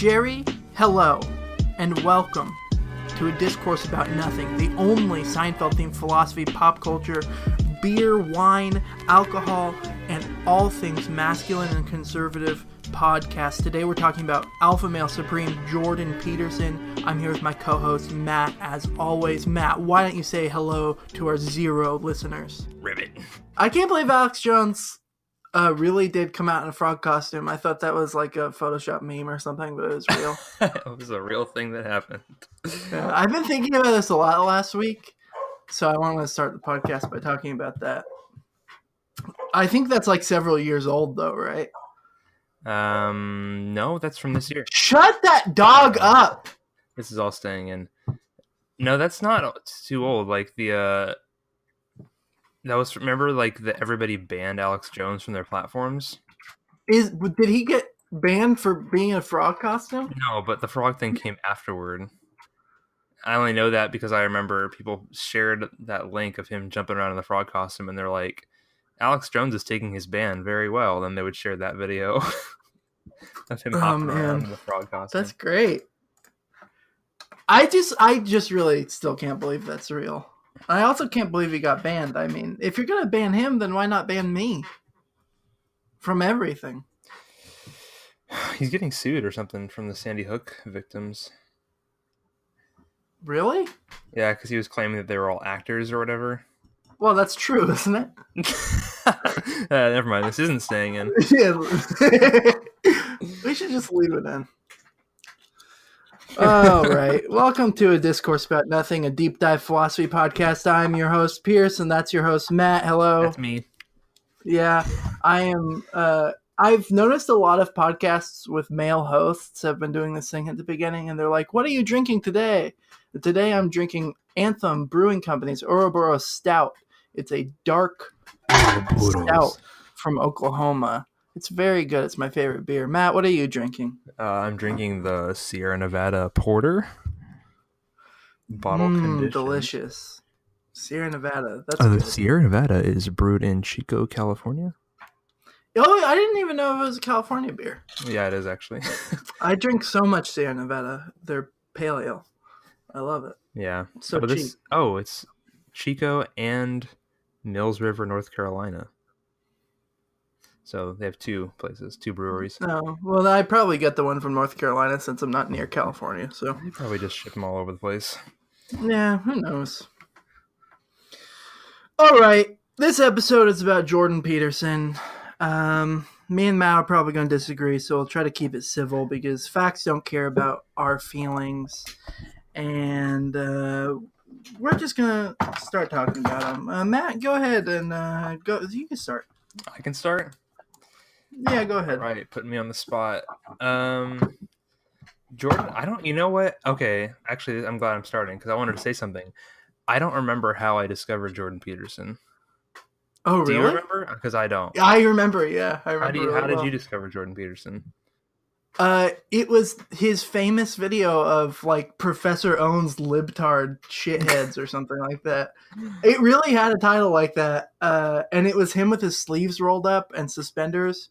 Jerry, hello, and welcome to a discourse about nothing, the only Seinfeld-themed philosophy, pop culture, beer, wine, alcohol, and all things masculine and conservative podcast. Today we're talking about Alpha Male Supreme Jordan Peterson. I'm here with my co-host Matt, as always. Matt, why don't you say hello to our 0 listeners? Ribbit. I can't believe Alex Jones really did come out in a frog costume. I thought that was like a Photoshop meme or something, but it was real. It was a real thing that happened. Yeah, I've been thinking about this a lot last week, so I want to start the podcast by talking about that. I think that's like several years old, though, right? No, that's from this year. Shut that dog up! This is all staying in. No, that's not too old. Like that was, remember, like everybody banned Alex Jones from their platforms. Did he get banned for being in a frog costume? No, but the frog thing came afterward. I only know that because I remember people shared that link of him jumping around in the frog costume, and they're like, Alex Jones is taking his ban very well. Then they would share that video of him hopping around in the frog costume. That's great. I just really still can't believe that's real. I also can't believe he got banned. I mean, if you're gonna ban him, then why not ban me from everything? He's getting sued or something from the Sandy Hook victims. Really? Yeah, because he was claiming that they were all actors or whatever. Well, that's true, isn't it? Never mind. This isn't staying in. Yeah. We should just leave it in. All right. Welcome to A Discourse About Nothing, a deep dive philosophy podcast. I'm your host, Pederson. That's your host, Matt. Hello. That's me. Yeah, I am. I've noticed a lot of podcasts with male hosts have been doing this thing at the beginning, and they're like, what are you drinking today? Today I'm drinking Anthem Brewing Company's Ouroboros Stout. It's a dark stout from Oklahoma. It's very good. It's my favorite beer. Matt, what are you drinking? I'm drinking the Sierra Nevada Porter. Bottle conditioned. Delicious. Sierra Nevada. That's the good. Sierra Nevada is brewed in Chico, California. Oh, I didn't even know it was a California beer. Yeah, it is actually. I drink so much Sierra Nevada. They're pale ale. I love it. Yeah. So cheap. It's Chico and Mills River, North Carolina. So they have 2 places, 2 breweries. No, well, I probably get the one from North Carolina since I'm not near California. So they probably just ship them all over the place. Yeah, who knows? All right, this episode is about Jordan Peterson. Me and Matt are probably going to disagree, so we'll try to keep it civil because facts don't care about our feelings. And we're just going to start talking about them. Matt, go ahead and go. You can start. I can start? Yeah, go ahead. All right, putting me on the spot. Jordan, you know what? Okay, actually, I'm glad I'm starting because I wanted to say something. I don't remember how I discovered Jordan Peterson. Oh, really? Do you remember? Because I don't. I remember, yeah. I remember. How did you discover Jordan Peterson? It was his famous video of like Professor Owen's libtard shitheads or something like that. It really had a title like that. And it was him with his sleeves rolled up and suspenders.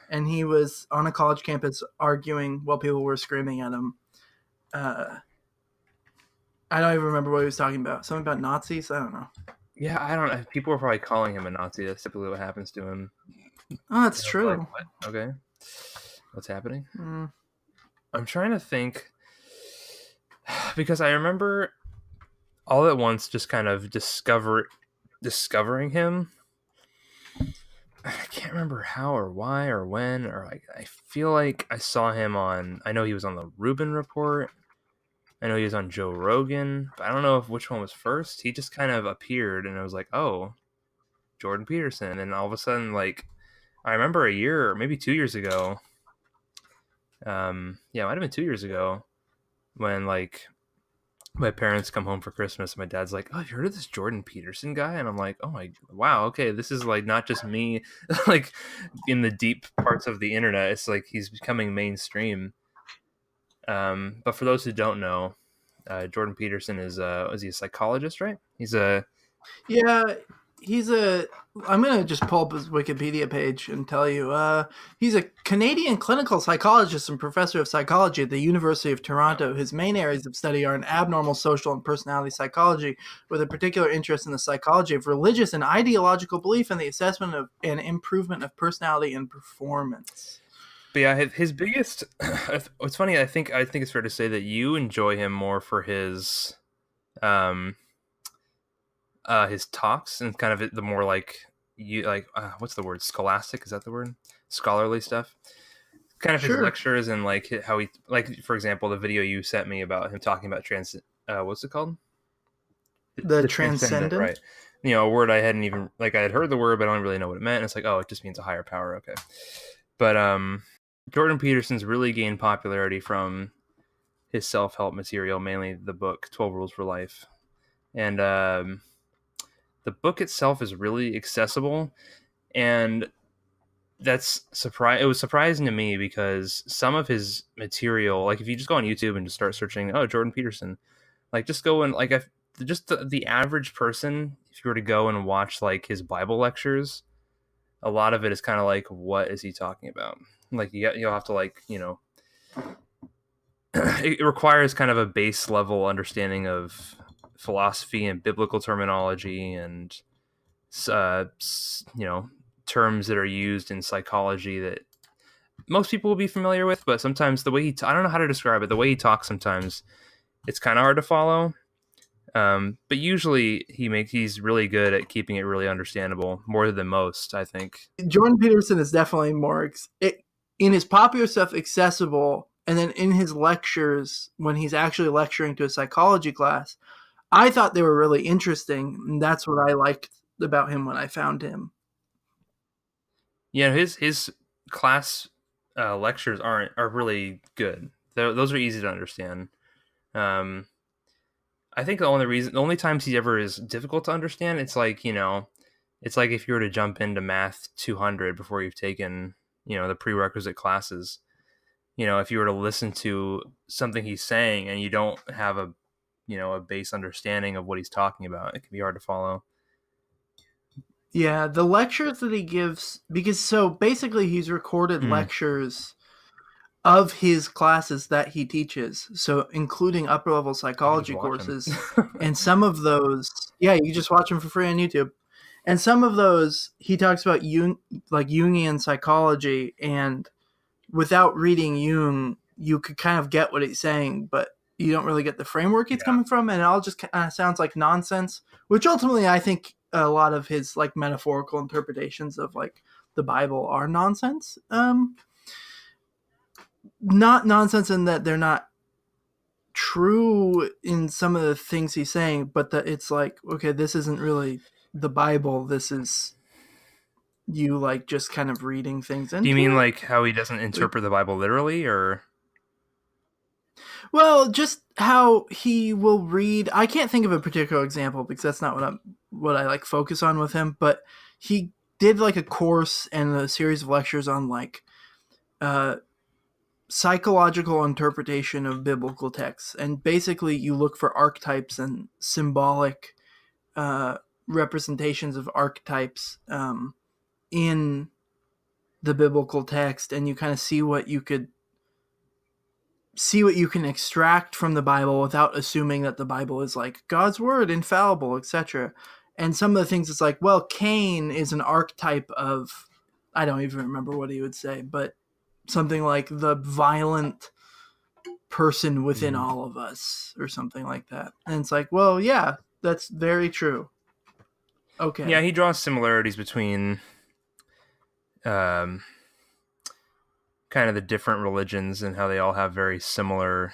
And he was on a college campus arguing while people were screaming at him. I don't even remember what he was talking about. Something about Nazis? I don't know. Yeah, I don't know. People were probably calling him a Nazi. That's typically what happens to him. Oh, that's true. Like, what? Okay. What's happening? I'm trying to think. Because I remember all at once just kind of discovering him. I can't remember how or why or when. Or like, I feel like I saw him on... I know he was on the Rubin Report. I know he was on Joe Rogan, but I don't know which one was first. He just kind of appeared, and I was like, oh, Jordan Peterson. And all of a sudden, like, I remember a year, or maybe 2 years ago. Yeah, it might have been 2 years ago when, like, my parents come home for Christmas, and my dad's like, oh, have you heard of this Jordan Peterson guy? And I'm like, oh, wow, okay, this is, like, not just me, like, in the deep parts of the internet. It's like he's becoming mainstream. But for those who don't know, Jordan Peterson is he a psychologist, right? He's a... Yeah, I'm going to just pull up his Wikipedia page and tell you. He's a Canadian clinical psychologist and professor of psychology at the University of Toronto. His main areas of study are in abnormal social and personality psychology, with a particular interest in the psychology of religious and ideological belief and the assessment of and improvement of personality and performance. But yeah, his biggest. It's funny. I think it's fair to say that you enjoy him more for his talks and kind of the more like what's the word, scholastic, is that the word, scholarly stuff, kind of his lectures, and like how he, like, for example, the video you sent me about him talking about what's it called, the transcendent, right? A word I hadn't even, like, I had heard the word but I don't really know what it meant, and it's like, oh, it just means a higher power. Okay. But Jordan Peterson's really gained popularity from his self-help material, mainly the book 12 Rules for Life. And the book itself is really accessible, and it was surprising to me because some of his material, like if you just go on YouTube and just start searching, oh, Jordan Peterson, like just go and like the average person, if you were to go and watch like his Bible lectures, a lot of it is kind of like, what is he talking about? Like you'll have to like, it requires kind of a base level understanding of philosophy and biblical terminology and terms that are used in psychology that most people will be familiar with, but sometimes the way I don't know how to describe it. The way he talks, sometimes it's kind of hard to follow. But usually he's really good at keeping it really understandable, more than most, I think. Jordan Peterson is definitely more in his popular stuff accessible, and then in his lectures, when he's actually lecturing to a psychology class, I thought they were really interesting, and that's what I liked about him when I found him. Yeah, his class lectures are really good. Those are easy to understand. I think the only times he ever is difficult to understand, it's like, it's like if you were to jump into Math 200 before you've taken, the prerequisite classes. If you were to listen to something he's saying and you don't have a base understanding of what he's talking about, it can be hard to follow. Yeah, the lectures that he gives, because so basically he's recorded lectures of his classes that he teaches, so including upper level psychology courses. And some of those, yeah, you can just watch them for free on YouTube. And some of those he talks about like Jungian psychology, and without reading Jung, you could kind of get what he's saying, but you don't really get the framework he's coming from, and it all just kind of sounds like nonsense, which ultimately I think a lot of his like metaphorical interpretations of like the Bible are nonsense. Not nonsense in that they're not true in some of the things he's saying, but that it's like, okay, this isn't really the Bible. This is you like just kind of reading things into. Do you mean like how he doesn't interpret the Bible literally, or? Well, just how he will read. I can't think of a particular example because that's not what I like focus on with him. But he did like a course and a series of lectures on like psychological interpretation of biblical texts, and basically you look for archetypes and symbolic representations of archetypes in the biblical text, and you kind of see what you can extract from the Bible without assuming that the Bible is like God's word, infallible, etc. And some of the things, it's like, well, Cain is an archetype of, I don't even remember what he would say, but something like the violent person within all of us or something like that. And it's like, well, yeah, that's very true. Okay. Yeah, he draws similarities between kind of the different religions and how they all have very similar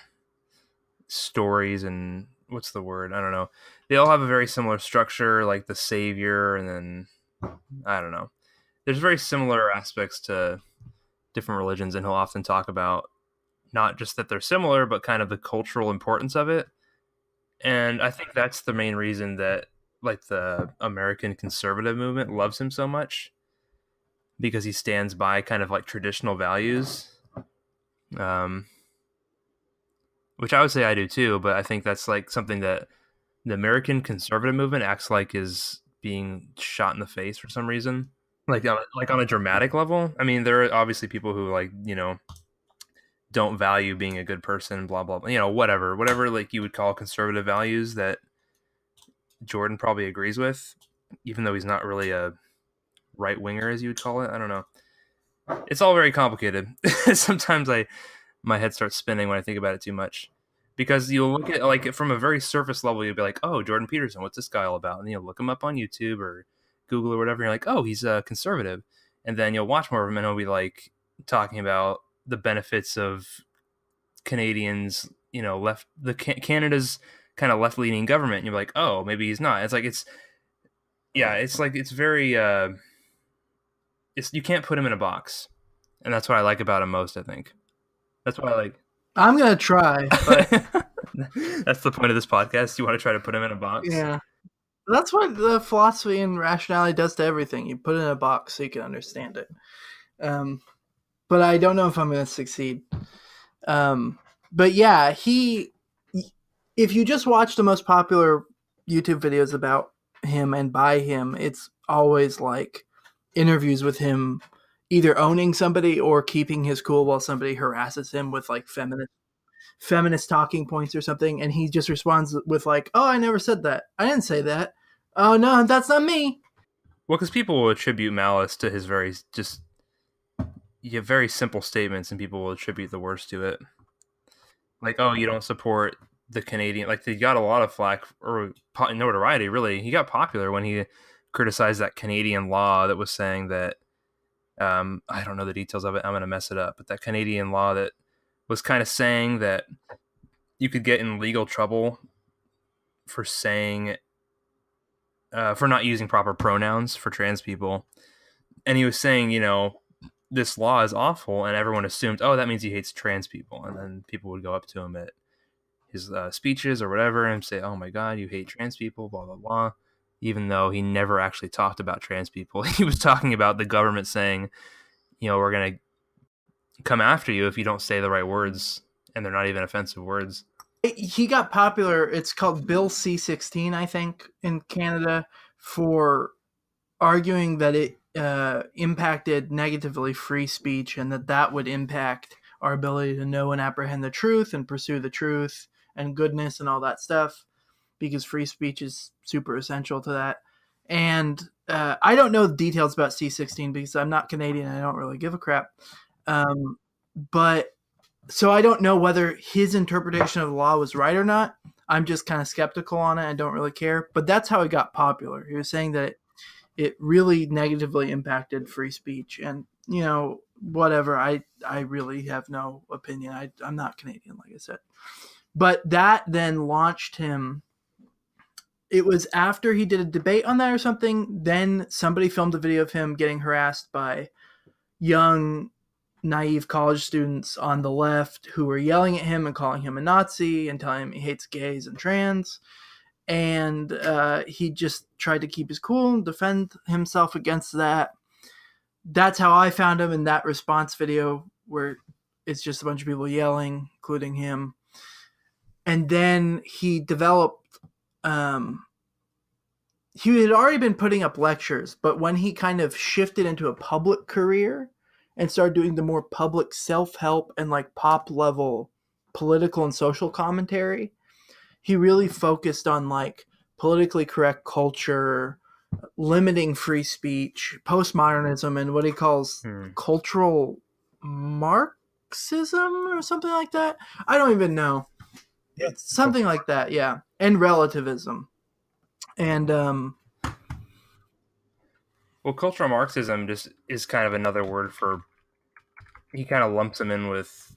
stories and what's the word? I don't know. They all have a very similar structure, like the savior, and then I don't know. There's very similar aspects to different religions, and he'll often talk about not just that they're similar, but kind of the cultural importance of it. And I think that's the main reason that like the American conservative movement loves him so much, because he stands by kind of like traditional values, which I would say I do too, but I think that's like something that the American conservative movement acts like is being shot in the face for some reason. Like on a dramatic level. I mean, there are obviously people who like, don't value being a good person, blah blah blah. Whatever like you would call conservative values that Jordan probably agrees with, even though he's not really a right winger, as you would call it. I don't know. It's all very complicated. Sometimes my head starts spinning when I think about it too much, because you'll look at like from a very surface level, you'll be like, oh, Jordan Peterson, what's this guy all about? And you'll look him up on YouTube or Google or whatever. And you're like, oh, he's a conservative. And then you'll watch more of him, and he'll be like talking about the benefits of Canadians, Canada's kind of left leaning government. And you're like, oh, maybe he's not. It's very. You can't put him in a box, and that's what I like about him most. I think that's what I like. I'm gonna try, but that's the point of this podcast. You want to try to put him in a box? Yeah, that's what the philosophy and rationality does to everything. You put it in a box so you can understand it. But I don't know if I'm gonna succeed. But yeah, if you just watch the most popular YouTube videos about him and by him, it's always like interviews with him either owning somebody or keeping his cool while somebody harasses him with like feminist talking points or something, and he just responds with like, oh, I never said that. I didn't say that. Oh no, that's not me. Well, because people will attribute malice to his very simple statements, and people will attribute the worst to it. Like, oh, you don't support the Canadian. Like, he got a lot of flack or notoriety, really. He got popular when he criticized that Canadian law that was saying that, I don't know the details of it, I'm going to mess it up, but that Canadian law that was kind of saying that you could get in legal trouble for saying, for not using proper pronouns for trans people. And he was saying, this law is awful, and everyone assumed, oh, that means he hates trans people. And then people would go up to him at his speeches or whatever and say, oh my God, you hate trans people, blah, blah, blah. Even though he never actually talked about trans people. He was talking about the government saying, we're going to come after you if you don't say the right words, and they're not even offensive words. He got popular. It's called Bill C-16, I think, in Canada, for arguing that it impacted negatively free speech, and that would impact our ability to know and apprehend the truth and pursue the truth and goodness and all that stuff, because free speech is super essential to that. And I don't know the details about C-16 because I'm not Canadian and I don't really give a crap. But so I don't know whether his interpretation of the law was right or not. I'm just kind of skeptical on it. I don't really care. But that's how it got popular. He was saying that it really negatively impacted free speech. And, whatever. I really have no opinion. I'm not Canadian, like I said. But that then launched him. It was after he did a debate on that or something. Then somebody filmed a video of him getting harassed by young, naive college students on the left who were yelling at him and calling him a Nazi and telling him he hates gays and trans. And he just tried to keep his cool and defend himself against that. That's how I found him in that response video, where it's just a bunch of people yelling, including him. And then he developed, he had already been putting up lectures, but when he kind of shifted into a public career and started doing the more public self-help and like pop level political and social commentary, he really focused on like politically correct culture, limiting free speech, postmodernism, and what he calls cultural Marxism or something like that. I don't even know. It's something like that, yeah. And relativism. And well, cultural Marxism just is kind of another word for, he kind of lumps them in with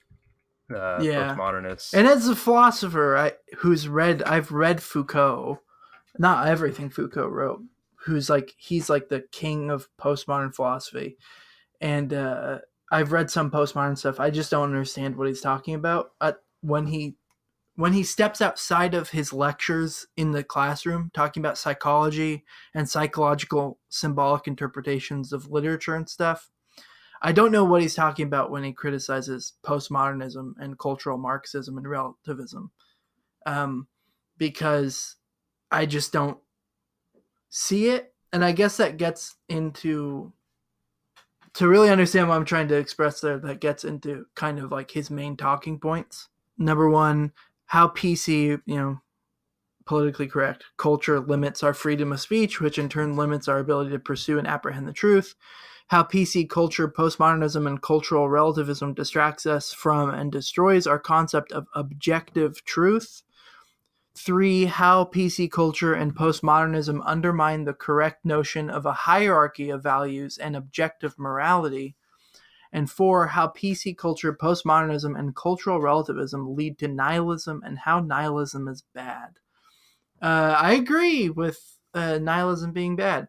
postmodernists. And as a philosopher I've read Foucault, not everything Foucault wrote, he's like the king of postmodern philosophy. And I've read some postmodern stuff. I just don't understand what he's talking about. When he steps outside of his lectures in the classroom, talking about psychology and psychological symbolic interpretations of literature and stuff, I don't know what he's talking about when he criticizes postmodernism and cultural Marxism and relativism, because I just don't see it. and I guess that gets into, to really understand what I'm trying to express there, that gets into kind of like his main talking points. Number one, how PC, politically correct culture limits our freedom of speech, which in turn limits our ability to pursue and apprehend the truth. How PC culture, postmodernism, and cultural relativism distracts us from and destroys our concept of objective truth. 3, how PC culture and postmodernism undermine the correct notion of a hierarchy of values and objective morality. And 4, how PC culture, postmodernism, and cultural relativism lead to nihilism and how nihilism is bad. I agree with nihilism being bad,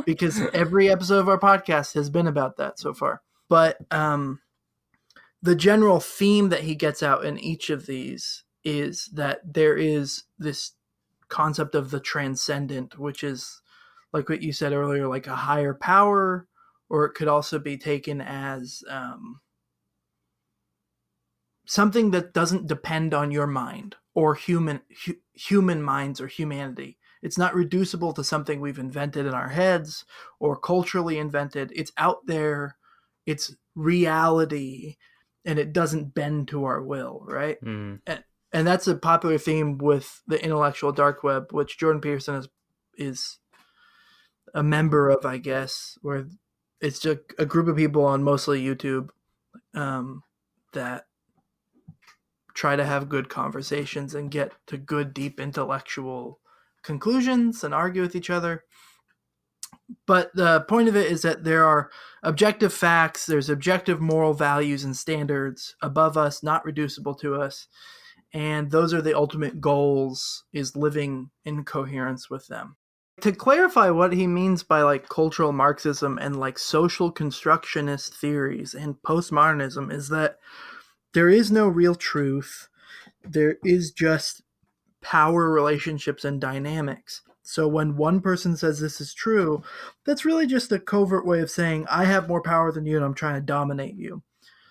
because every episode of our podcast has been about that so far. But the general theme that he gets out in each of these is that there is this concept of the transcendent, which is, like what you said earlier, like a higher power, or it could also be taken as something that doesn't depend on your mind or human minds or humanity. It's not reducible to something we've invented in our heads or culturally invented. It's out there, it's reality, and it doesn't bend to our will, right? And that's a popular theme with the intellectual dark web, which Jordan Peterson is a member of, I guess, where it's just a group of people on mostly YouTube that try to have good conversations and get to good, deep intellectual conclusions and argue with each other. But the point of it is that there are objective facts, there's objective moral values and standards above us, not reducible to us. And those are the ultimate goals, is living in coherence with them. To clarify what he means by like cultural Marxism and like social constructionist theories and postmodernism is that there is no real truth. There is just power relationships and dynamics. So when one person says this is true, that's really just a covert way of saying, I have more power than you and I'm trying to dominate you.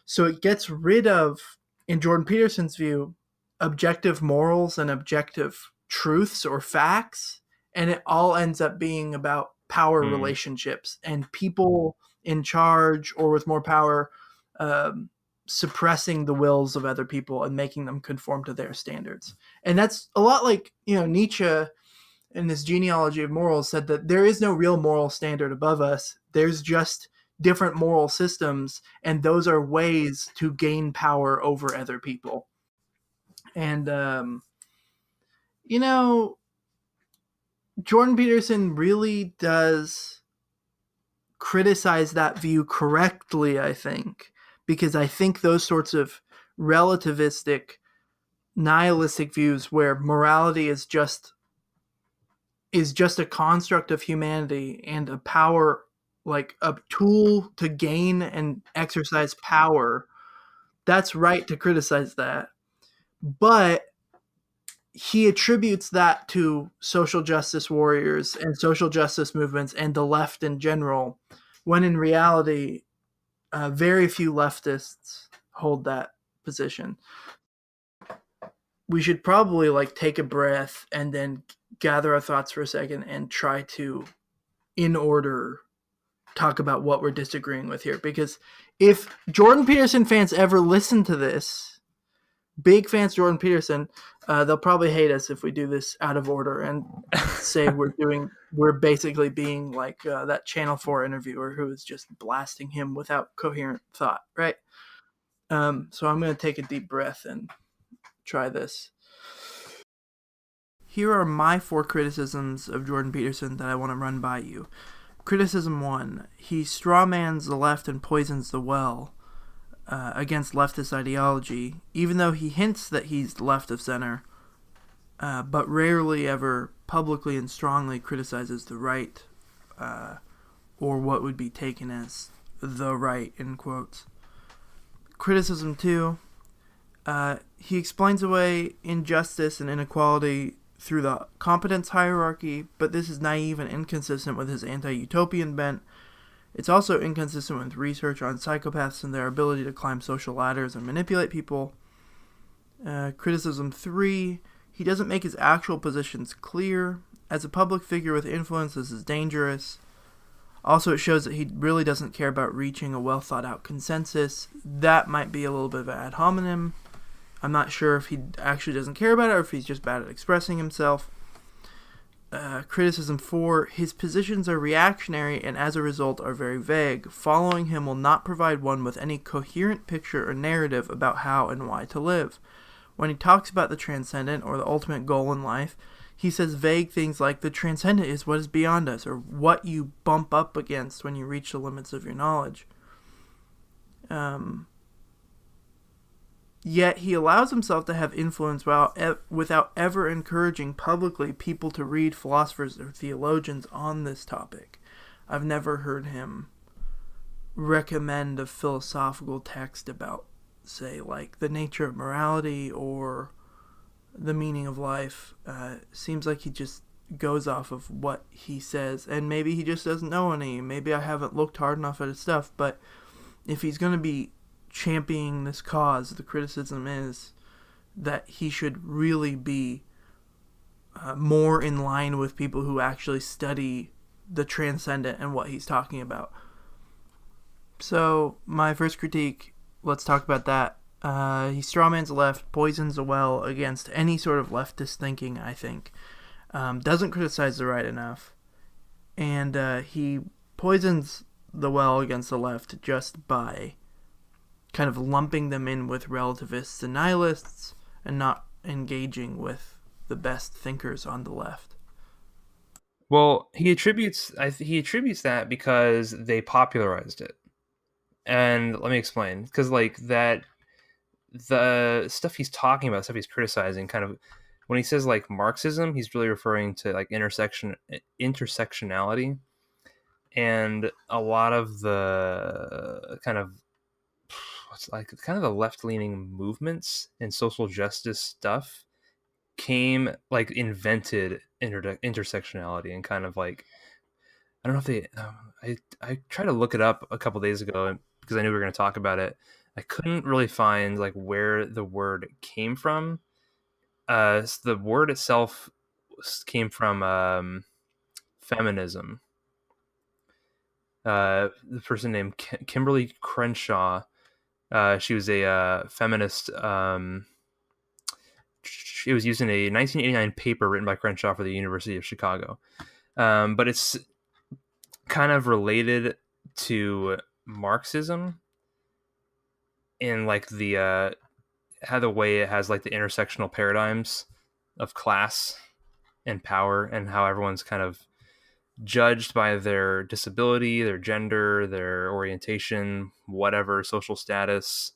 So it gets rid of, in Jordan Peterson's view, objective morals and objective truths or facts, and it all ends up being about power relationships and people in charge or with more power suppressing the wills of other people and making them conform to their standards. And that's a lot like, Nietzsche in his Genealogy of Morals said that there is no real moral standard above us. There's just different moral systems, and those are ways to gain power over other people. And, Jordan Peterson really does criticize that view correctly, I think, because I think those sorts of relativistic, nihilistic views where morality is just a construct of humanity and a power, like a tool to gain and exercise power, that's right to criticize that. But he attributes that to social justice warriors and social justice movements and the left in general, when in reality, very few leftists hold that position. We should probably take a breath and then gather our thoughts for a second and try to, in order, talk about what we're disagreeing with here. Because if Jordan Peterson fans ever listen to this, big fans of Jordan Peterson, they'll probably hate us if we do this out of order and say we're basically being like that Channel 4 interviewer who is just blasting him without coherent thought, right? So I'm going to take a deep breath and try this. Here are my 4 criticisms of Jordan Peterson that I want to run by you. Criticism 1, he strawmans the left and poisons the well against leftist ideology, even though he hints that he's left of center, but rarely ever publicly and strongly criticizes the right, or what would be taken as the right, in quotes. Criticism 2, he explains away injustice and inequality through the competence hierarchy, but this is naive and inconsistent with his anti-utopian bent. It's also inconsistent with research on psychopaths and their ability to climb social ladders and manipulate people. Criticism 3, he doesn't make his actual positions clear. As a public figure with influence, this is dangerous. Also, it shows that he really doesn't care about reaching a well-thought-out consensus. That might be a little bit of an ad hominem. I'm not sure if he actually doesn't care about it or if he's just bad at expressing himself. Criticism 4, his positions are reactionary and as a result are very vague. Following him will not provide one with any coherent picture or narrative about how and why to live. When he talks about the transcendent or the ultimate goal in life, he says vague things like the transcendent is what is beyond us, or what you bump up against when you reach the limits of your knowledge. Yet he allows himself to have influence without ever encouraging publicly people to read philosophers or theologians on this topic. I've never heard him recommend a philosophical text about, say, like the nature of morality or the meaning of life. Seems like he just goes off of what he says, and maybe he just doesn't know any. Maybe I haven't looked hard enough at his stuff, but if he's going to be championing this cause, the criticism is that he should really be more in line with people who actually study the transcendent and what he's talking about. So my first critique, let's talk about that. He strawmans the left, poisons the well against any sort of leftist thinking, I think. Doesn't criticize the right enough. And he poisons the well against the left just by kind of lumping them in with relativists and nihilists and not engaging with the best thinkers on the left. Well, he attributes that because they popularized it. And let me explain. Because like that, the stuff he's talking about, stuff he's criticizing, kind of when he says like Marxism, he's really referring to like intersectionality, and a lot of the kind of the left-leaning movements and social justice stuff invented intersectionality, and kind of like, I don't know if they I tried to look it up a couple days ago because I knew we were going to talk about it. I couldn't really find like where the word came from. The word itself came from feminism. The person named Kimberly Crenshaw, she was a feminist. It was used in a 1989 paper written by Crenshaw for the University of Chicago. But it's kind of related to Marxism in like the how the way it has like the intersectional paradigms of class and power, and how everyone's kind of judged by their disability, their gender, their orientation, whatever social status.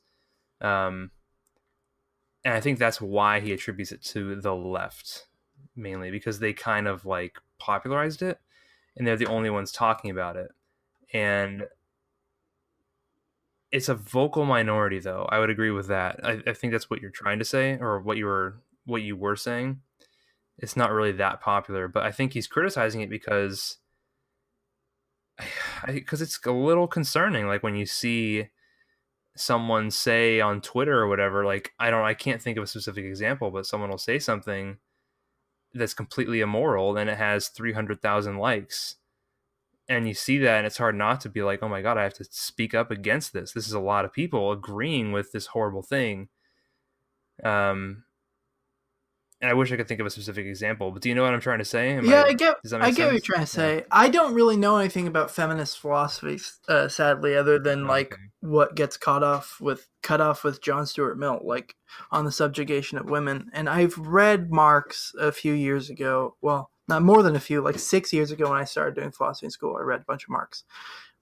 And I think that's why he attributes it to the left, mainly because they kind of like popularized it and they're the only ones talking about it. And it's a vocal minority, though. I would agree with that. I think that's what you're trying to say, or what you were saying. It's not really that popular, but I think he's criticizing it because it's a little concerning. Like when you see someone say on Twitter or whatever, like I can't think of a specific example, but someone will say something that's completely immoral, and it has 300,000 likes. And you see that, and it's hard not to be like, oh my God, I have to speak up against this. This is a lot of people agreeing with this horrible thing. And I wish I could think of a specific example, but do you know what I'm trying to say? I get does that what make sense? you're trying to say. I don't really know anything about feminist philosophy, sadly, other than what gets cut off with John Stuart Mill, like on the subjugation of women. And I've read Marx a few years ago. Well, not more than a few, like 6 years ago when I started doing philosophy in school. I read a bunch of Marx.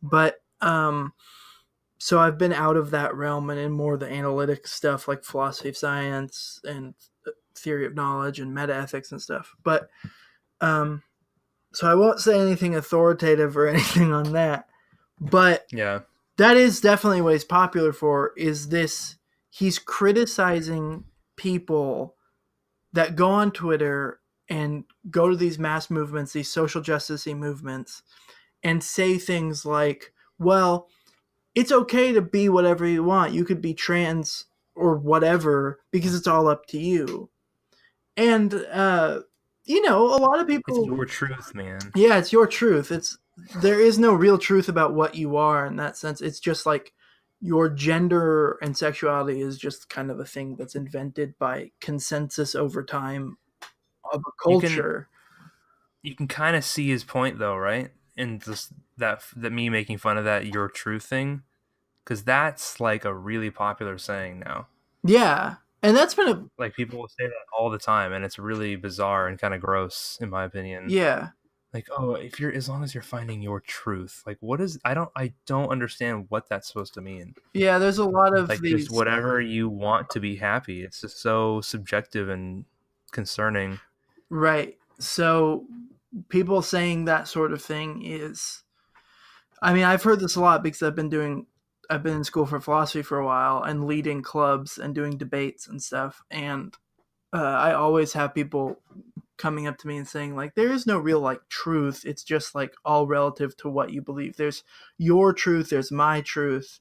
But so I've been out of that realm and in more of the analytic stuff like philosophy of science and theory of knowledge and meta-ethics and stuff. But so I won't say anything authoritative or anything on that. But yeah, that is definitely what he's popular for, is this. He's criticizing people that go on Twitter and go to these mass movements, these social justice-y movements, and say things like, well, it's okay to be whatever you want. You could be trans or whatever because it's all up to you. And you know, a lot of It's people. your truth, man. Yeah, it's your truth. There is no real truth about what you are in that sense. It's just like your gender and sexuality is just kind of a thing that's invented by consensus over time of a You can culture. you can kind of see his point though, right? And just that me making fun of that your truth thing, because that's like a really popular saying now. Yeah. And that's been a Like people will say that all the time, and it's really bizarre and kind of gross, in my opinion. yeah. Like, oh, if you're as long as you're finding your truth, like, what is? I don't understand what that's supposed to mean. Yeah, there's a lot of Like, just these whatever you want to be happy. It's just so subjective and concerning. right. So people saying that sort of thing is, I mean, I've heard this a lot because I've been in school for philosophy for a while and leading clubs and doing debates and stuff. And I always have people coming up to me and saying like, there is no real like truth. It's just like all relative to what you believe. There's your truth. There's my truth.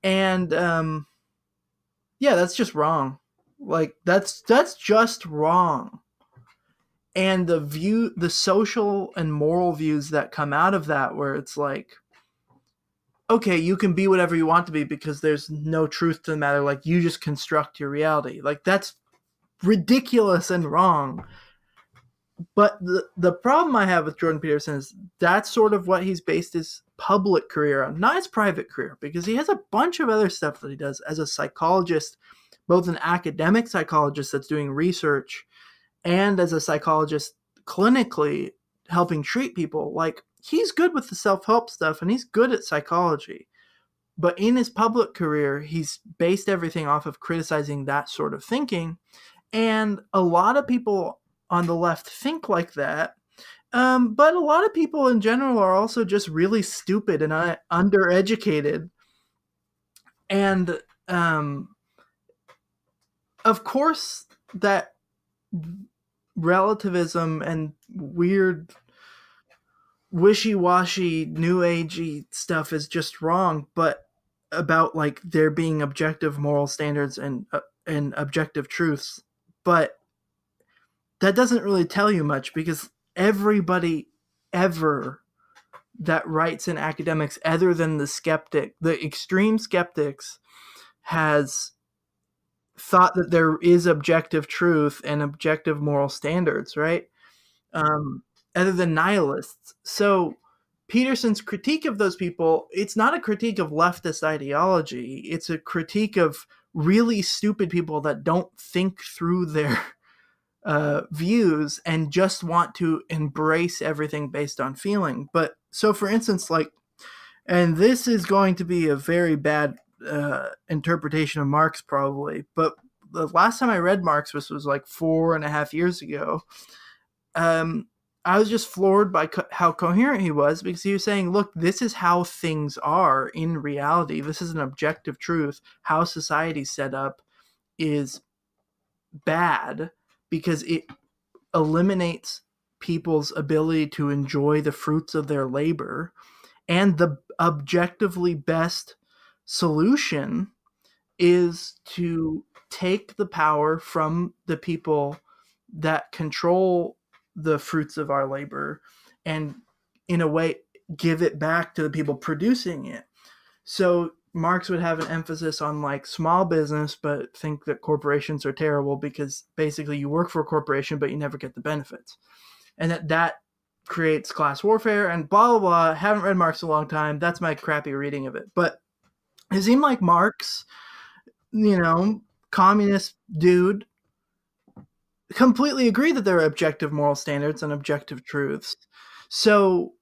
And yeah, that's just wrong. Like that's just wrong. And the social and moral views that come out of that, where it's like, okay, you can be whatever you want to be because there's no truth to the matter. Like you just construct your reality. Like that's ridiculous and wrong. But the problem I have with Jordan Peterson is that's sort of what he's based his public career on, not his private career, because he has a bunch of other stuff that he does as a psychologist, both an academic psychologist that's doing research and as a psychologist clinically helping treat people. Like he's good with the self-help stuff and he's good at psychology. But in his public career, he's based everything off of criticizing that sort of thinking. And a lot of people on the left think like that. But a lot of people in general are also just really stupid and undereducated. And of course, that relativism and weird wishy-washy new agey stuff is just wrong, but about like there being objective moral standards and objective truths. But that doesn't really tell you much because everybody ever that writes in academics other than the extreme skeptics, has thought that there is objective truth and objective moral standards, right? um, Other than nihilists. So Peterson's critique of those people, it's not a critique of leftist ideology. It's a critique of really stupid people that don't think through their views and just want to embrace everything based on feeling. But so, for instance, like, and this is going to be a very bad interpretation of Marx, probably, but the last time I read Marx, which was like 4.5 years ago, um, I was just floored by how coherent he was, because he was saying, look, this is how things are in reality. This is an objective truth. How society's set up is bad because it eliminates people's ability to enjoy the fruits of their labor. And the objectively best solution is to take the power from the people that control the fruits of our labor and, in a way, give it back to the people producing it. So Marx would have an emphasis on like small business, but think that corporations are terrible because basically you work for a corporation, but you never get the benefits. And that creates class warfare and blah, blah, blah. Haven't read Marx in a long time. That's my crappy reading of it. But it seemed like Marx, you know, communist dude, completely agree that there are objective moral standards and objective truths. So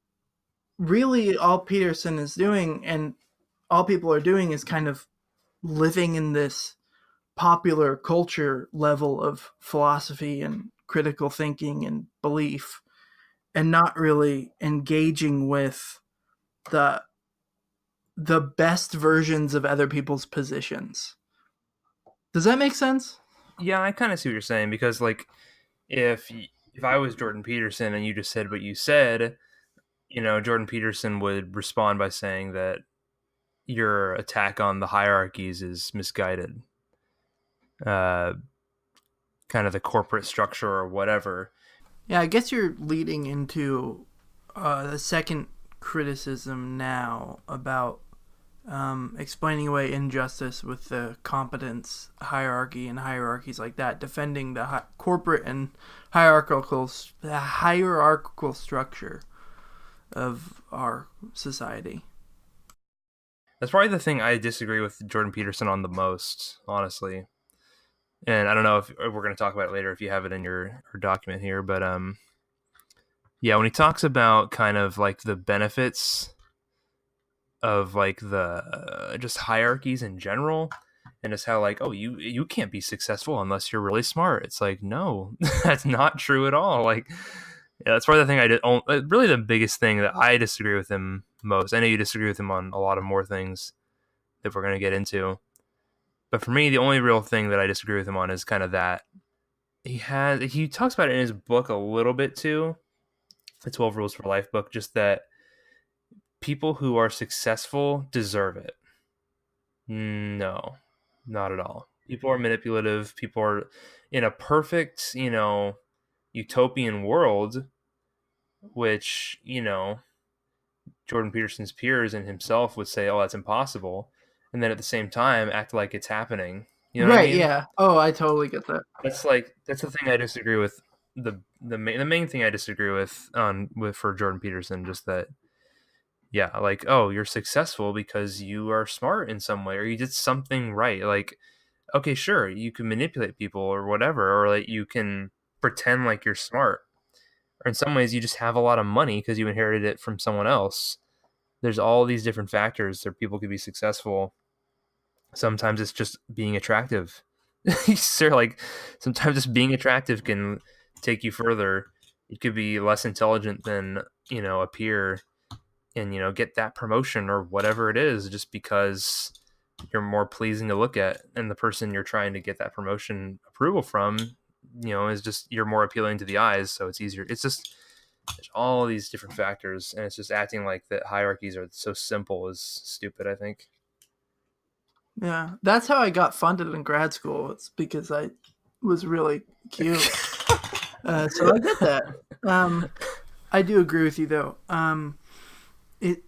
really all Peterson is doing, and all people are doing, is kind of living in this popular culture level of philosophy and critical thinking and belief, and not really engaging with the the best versions of other people's positions. Does that make sense? Yeah, I kind of see what you're saying, because like if if I was Jordan Peterson and you just said what you said, Jordan Peterson would respond by saying that your attack on the hierarchies is misguided. Uh, Kind of the corporate structure or whatever. Yeah, I guess you're leading into the second criticism now about explaining away injustice with the competence hierarchy and hierarchies like that, defending the corporate and hierarchical structure of our society. That's probably the thing I disagree with Jordan Peterson on the most, honestly. And I don't know if we're going to talk about it later if you have it in your document here, but yeah, when he talks about kind of like the benefits of like the just hierarchies in general, and just how like, oh, you can't be successful unless you're really smart. It's like, no, that's not true at all. Like, yeah, that's probably the thing I did. Really, the biggest thing that I disagree with him most. I know you disagree with him on a lot of more things that we're going to get into, but for me, the only real thing that I disagree with him on is kind of that he talks about it in his book a little bit too, the 12 Rules for Life book, just that people who are successful deserve it. No, not at all. People are manipulative. People are in a perfect, utopian world, which, Jordan Peterson's peers and himself would say, oh, that's impossible. And then at the same time, act like it's happening. You know what I Right, mean? yeah. Oh, I totally get that. That's the thing I disagree with. The main thing I disagree with for Jordan Peterson, just that, yeah, like, oh, you're successful because you are smart in some way or you did something right. Like, okay, sure, you can manipulate people or whatever, or like you can pretend like you're smart. Or in some ways, you just have a lot of money because you inherited it from someone else. There's all these different factors that people could be successful. Sometimes it's just being attractive. So, like, sometimes just being attractive can take you further. You could be less intelligent than, a peer and, get that promotion or whatever it is just because you're more pleasing to look at. And the person you're trying to get that promotion approval from, is just, you're more appealing to the eyes. So it's easier. It's just, there's all these different factors. And it's just acting like that hierarchies are so simple is stupid, I think. Yeah, that's how I got funded in grad school. It's because I was really cute. So I get that. I do agree with you, though. It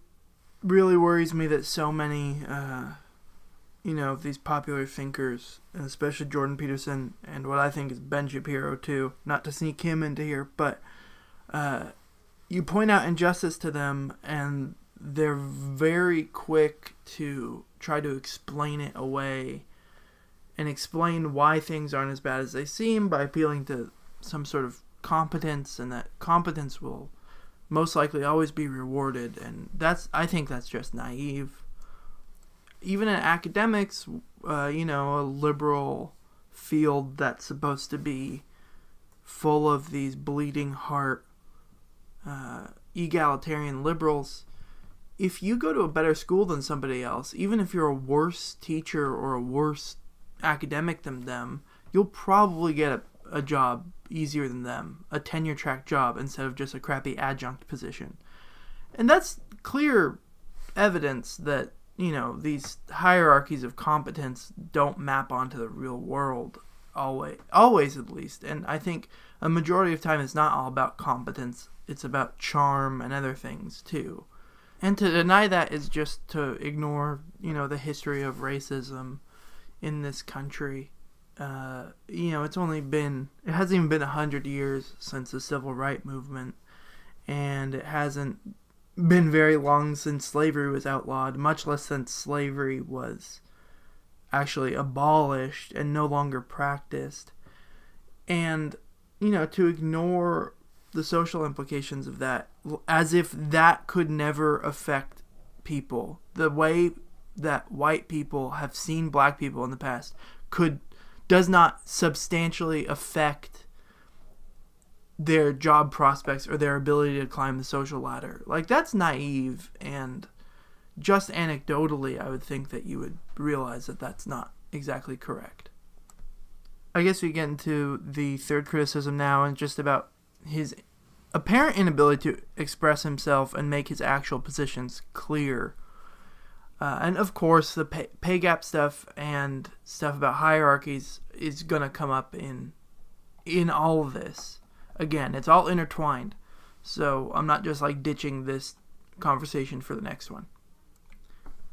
really worries me that so many, of these popular thinkers, and especially Jordan Peterson, and what I think is Ben Shapiro, too, not to sneak him into here, but you point out injustice to them, and they're very quick to try to explain it away and explain why things aren't as bad as they seem by appealing to some sort of competence, and that competence will most likely always be rewarded. And I think that's just naive. Even in academics, a liberal field that's supposed to be full of these bleeding heart egalitarian liberals, if you go to a better school than somebody else, even if you're a worse teacher or a worse academic than them, you'll probably get a job easier than them, a tenure track job instead of just a crappy adjunct position. And that's clear evidence that, these hierarchies of competence don't map onto the real world always at least. And I think a majority of time it's not all about competence, it's about charm and other things too. And to deny that is just to ignore, the history of racism in this country. It hasn't even been 100 years since the civil rights movement, and it hasn't been very long since slavery was outlawed, much less since slavery was actually abolished and no longer practiced. And, to ignore the social implications of that, as if that could never affect people. The way that white people have seen black people in the past does not substantially affect their job prospects or their ability to climb the social ladder. Like, that's naive, and just anecdotally, I would think that you would realize that that's not exactly correct. I guess we get into the third criticism now, and just about his apparent inability to express himself and make his actual positions clear. And of course, the pay gap stuff and stuff about hierarchies is going to come up in all of this. Again, it's all intertwined. So I'm not just like ditching this conversation for the next one.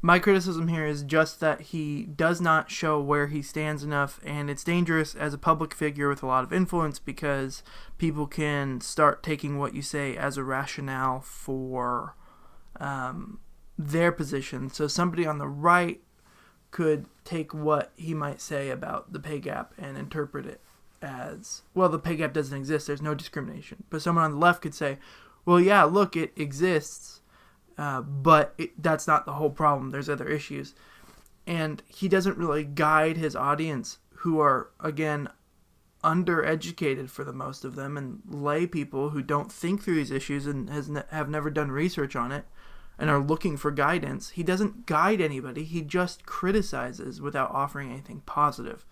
My criticism here is just that he does not show where he stands enough, and it's dangerous as a public figure with a lot of influence because people can start taking what you say as a rationale for their position. So somebody on the right could take what he might say about the pay gap and interpret it as, well, the pay gap doesn't exist, there's no discrimination. But someone on the left could say, well, yeah, look, it exists, but that's not the whole problem. There's other issues. And he doesn't really guide his audience, who are, again, undereducated for the most of them, and lay people who don't think through these issues and have never done research on it and are looking for guidance. He doesn't guide anybody. He just criticizes without offering anything positive.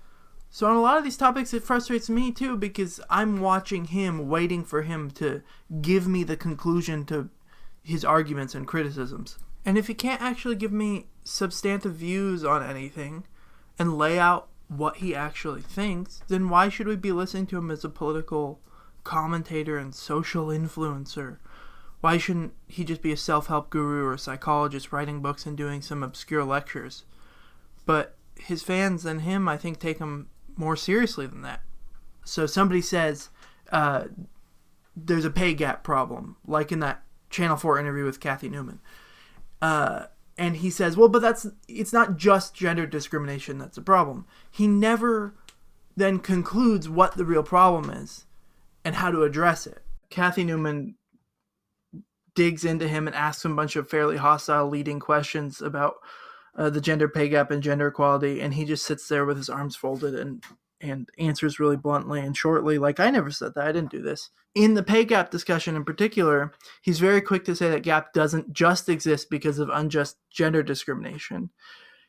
So on a lot of these topics, it frustrates me too, because I'm watching him, waiting for him to give me the conclusion to his arguments and criticisms. And if he can't actually give me substantive views on anything and lay out what he actually thinks, then why should we be listening to him as a political commentator and social influencer? Why shouldn't he just be a self-help guru or a psychologist writing books and doing some obscure lectures? But his fans and him, I think, take him more seriously than that. So somebody says there's a pay gap problem, like in that Channel 4 interview with Kathy Newman. And he says, well, but it's not just gender discrimination that's a problem. He never then concludes what the real problem is and how to address it. Kathy Newman digs into him and asks him a bunch of fairly hostile leading questions about the gender pay gap and gender equality, and he just sits there with his arms folded and answers really bluntly and shortly, like, I never said that, I didn't do this. In the pay gap discussion in particular, he's very quick to say that gap doesn't just exist because of unjust gender discrimination.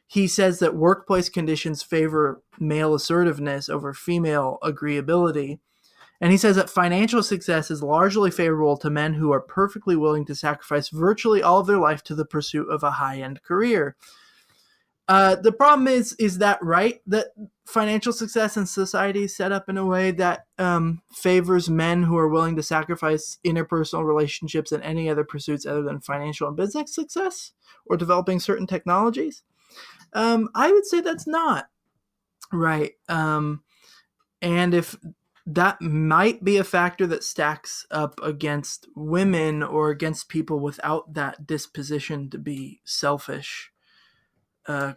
He says that workplace conditions favor male assertiveness over female agreeability. And he says that financial success is largely favorable to men who are perfectly willing to sacrifice virtually all of their life to the pursuit of a high-end career. The problem is that right? That financial success in society is set up in a way that favors men who are willing to sacrifice interpersonal relationships and any other pursuits other than financial and business success or developing certain technologies? I would say that's not right. And if that might be a factor that stacks up against women or against people without that disposition to be selfish,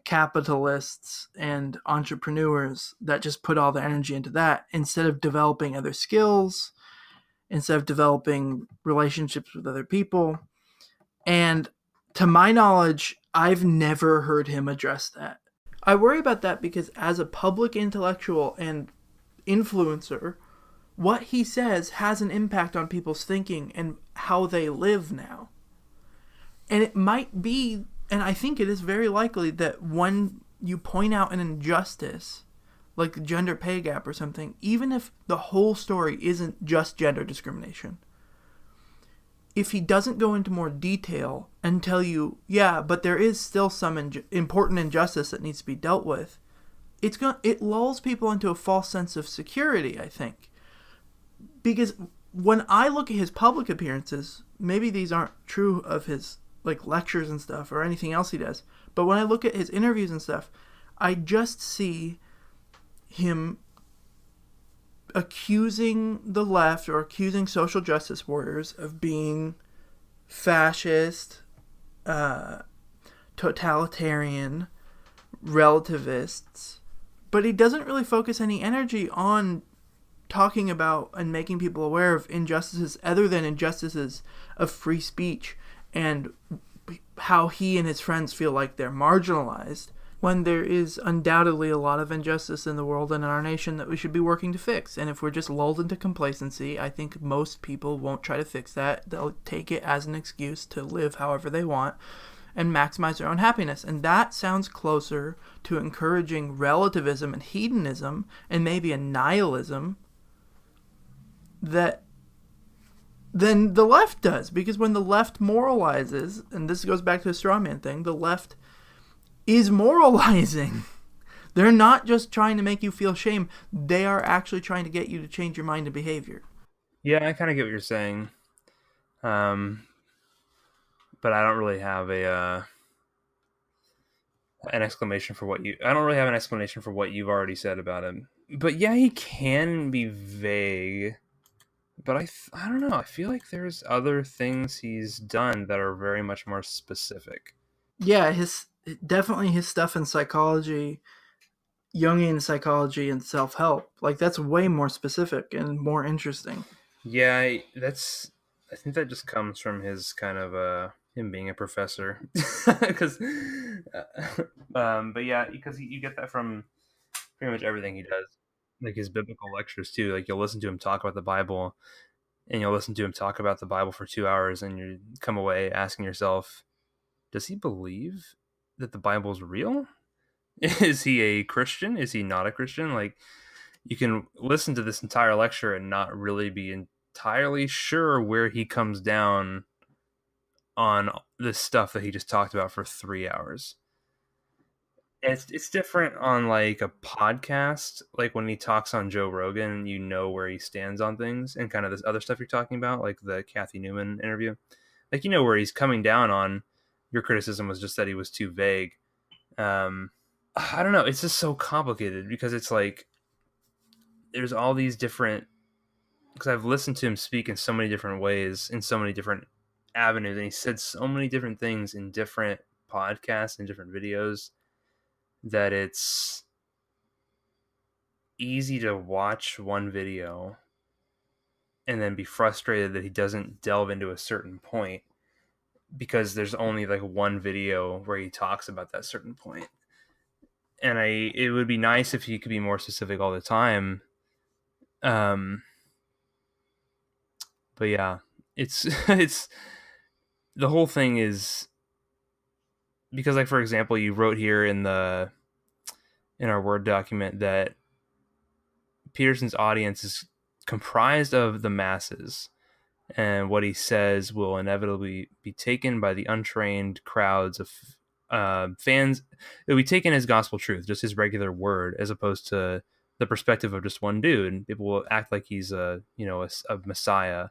capitalists and entrepreneurs that just put all their energy into that instead of developing other skills, instead of developing relationships with other people. And to my knowledge, I've never heard him address that. I worry about that because as a public intellectual and influencer, what he says has an impact on people's thinking and how they live now. And it might be, and I think it is very likely, that when you point out an injustice, like the gender pay gap or something, even if the whole story isn't just gender discrimination, if he doesn't go into more detail and tell you, yeah, but there is still some important injustice that needs to be dealt with, it lulls people into a false sense of security, I think. Because when I look at his public appearances, maybe these aren't true of his like lectures and stuff or anything else he does, but when I look at his interviews and stuff, I just see him accusing the left or accusing social justice warriors of being fascist, totalitarian, relativists, but he doesn't really focus any energy on talking about and making people aware of injustices other than injustices of free speech and how he and his friends feel like they're marginalized, when there is undoubtedly a lot of injustice in the world and in our nation that we should be working to fix. And if we're just lulled into complacency, I think most people won't try to fix that. They'll take it as an excuse to live however they want and maximize their own happiness. And that sounds closer to encouraging relativism and hedonism and maybe a nihilism than the left does. Because when the left moralizes, and this goes back to the straw man thing, the left is moralizing. They're not just trying to make you feel shame. They are actually trying to get you to change your mind and behavior. Yeah, I kind of get what you're saying. But I don't really have an explanation for what you. I don't really have an explanation for what you've already said about him. But yeah, he can be vague. But I don't know. I feel like there's other things he's done that are very much more specific. Yeah, definitely his stuff in psychology, Jungian psychology, and self help. Like that's way more specific and more interesting. Yeah, I think that just comes from his kind of him being a professor, because, but yeah, because you get that from pretty much everything he does, like his biblical lectures too. Like you'll listen to him talk about the Bible, and you'll listen to him talk about the Bible for 2 hours, and you come away asking yourself, does he believe that the Bible is real? Is he a Christian? Is he not a Christian? Like you can listen to this entire lecture and not really be entirely sure where he comes down on this stuff that he just talked about for 3 hours. And it's different on like a podcast, like when he talks on Joe Rogan, you know where he stands on things, and kind of this other stuff you're talking about, like the Kathy Newman interview, like you know where he's coming down on. Your criticism was just that he was too vague. I don't know. It's just so complicated because it's like there's all these different, because I've listened to him speak in so many different ways, in so many different avenues, and he said so many different things in different podcasts and different videos that it's easy to watch one video and then be frustrated that he doesn't delve into a certain point because there's only like one video where he talks about that certain point. And it would be nice if he could be more specific all the time. But yeah, it's it's the whole thing is because, like, for example, you wrote here in our Word document that Peterson's audience is comprised of the masses, and what he says will inevitably be taken by the untrained crowds of fans. It will be taken as gospel truth, just his regular word, as opposed to the perspective of just one dude. And people will act like he's a messiah.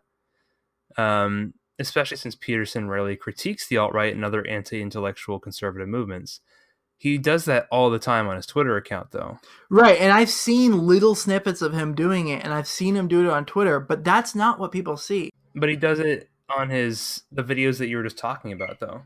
Especially since Peterson rarely critiques the alt-right and other anti-intellectual conservative movements. He does that all the time on his Twitter account, though. Right, and I've seen little snippets of him doing it, and I've seen him do it on Twitter, but that's not what people see. But he does it on the videos that you were just talking about, though.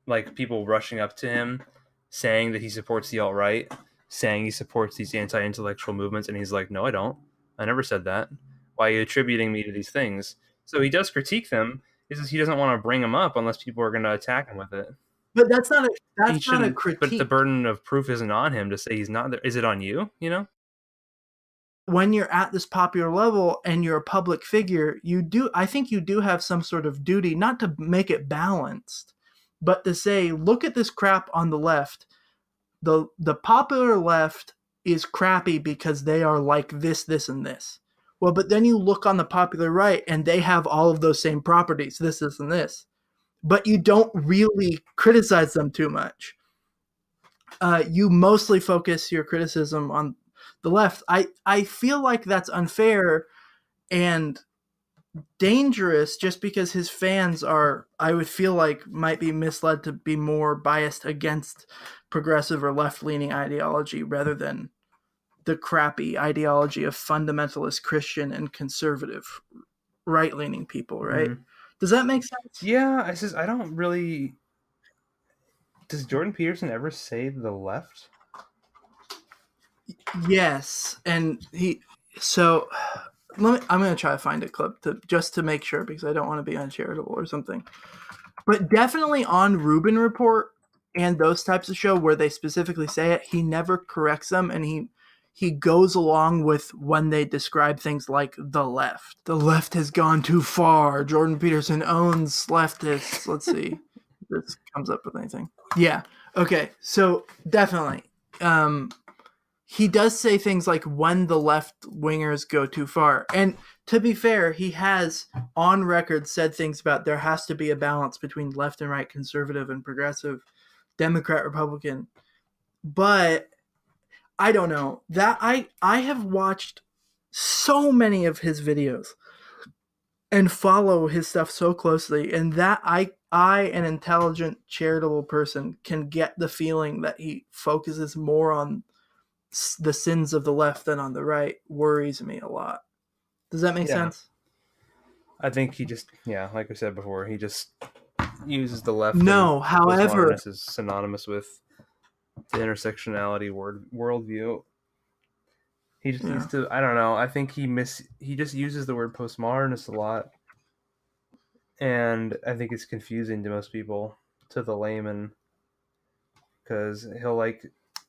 Like people rushing up to him, saying that he supports the alt-right, saying he supports these anti-intellectual movements, and he's like, no, I don't. I never said that. Why are you attributing me to these things? So he does critique them. He says he doesn't want to bring them up unless people are going to attack him with it. But that's not a critique. But the burden of proof isn't on him to say he's not there. Is it on you? You know? When you're at this popular level and you're a public figure, I think you do have some sort of duty, not to make it balanced, but to say, look at this crap on the left. The popular left is crappy because they are like this, this, and this. Well, but then you look on the popular right and they have all of those same properties, this, and this. But you don't really criticize them too much. You mostly focus your criticism on the left. I feel like that's unfair and dangerous just because his fans are, I would feel like, might be misled to be more biased against progressive or left-leaning ideology rather than the crappy ideology of fundamentalist Christian and conservative right-leaning people, right? Mm-hmm. Does that make sense? Yeah, I don't really... Does Jordan Peterson ever say the left? Yes, and so I'm going to try to find a clip just to make sure, because I don't want to be uncharitable or something. But definitely on Rubin Report and those types of show where they specifically say it, he never corrects them, and he goes along with when they describe things like the left. The left has gone too far. Jordan Peterson owns leftists. Let's see if this comes up with anything. Yeah. Okay. So definitely. He does say things like when the left wingers go too far. And to be fair, he has on record said things about there has to be a balance between left and right, conservative and progressive, Democrat, Republican. But I don't know. That I have watched so many of his videos. and follow his stuff so closely, and that I, an intelligent, charitable person, can get the feeling that he focuses more on the sins of the left than on the right worries me a lot. Does that make sense? I think he just, like I said before, he just uses the left, and No, however, postmodernist is synonymous with the intersectionality worldview. He just needs to. I don't know. I think he just uses the word postmodernist a lot, and I think it's confusing to most people, to the layman, because he'll like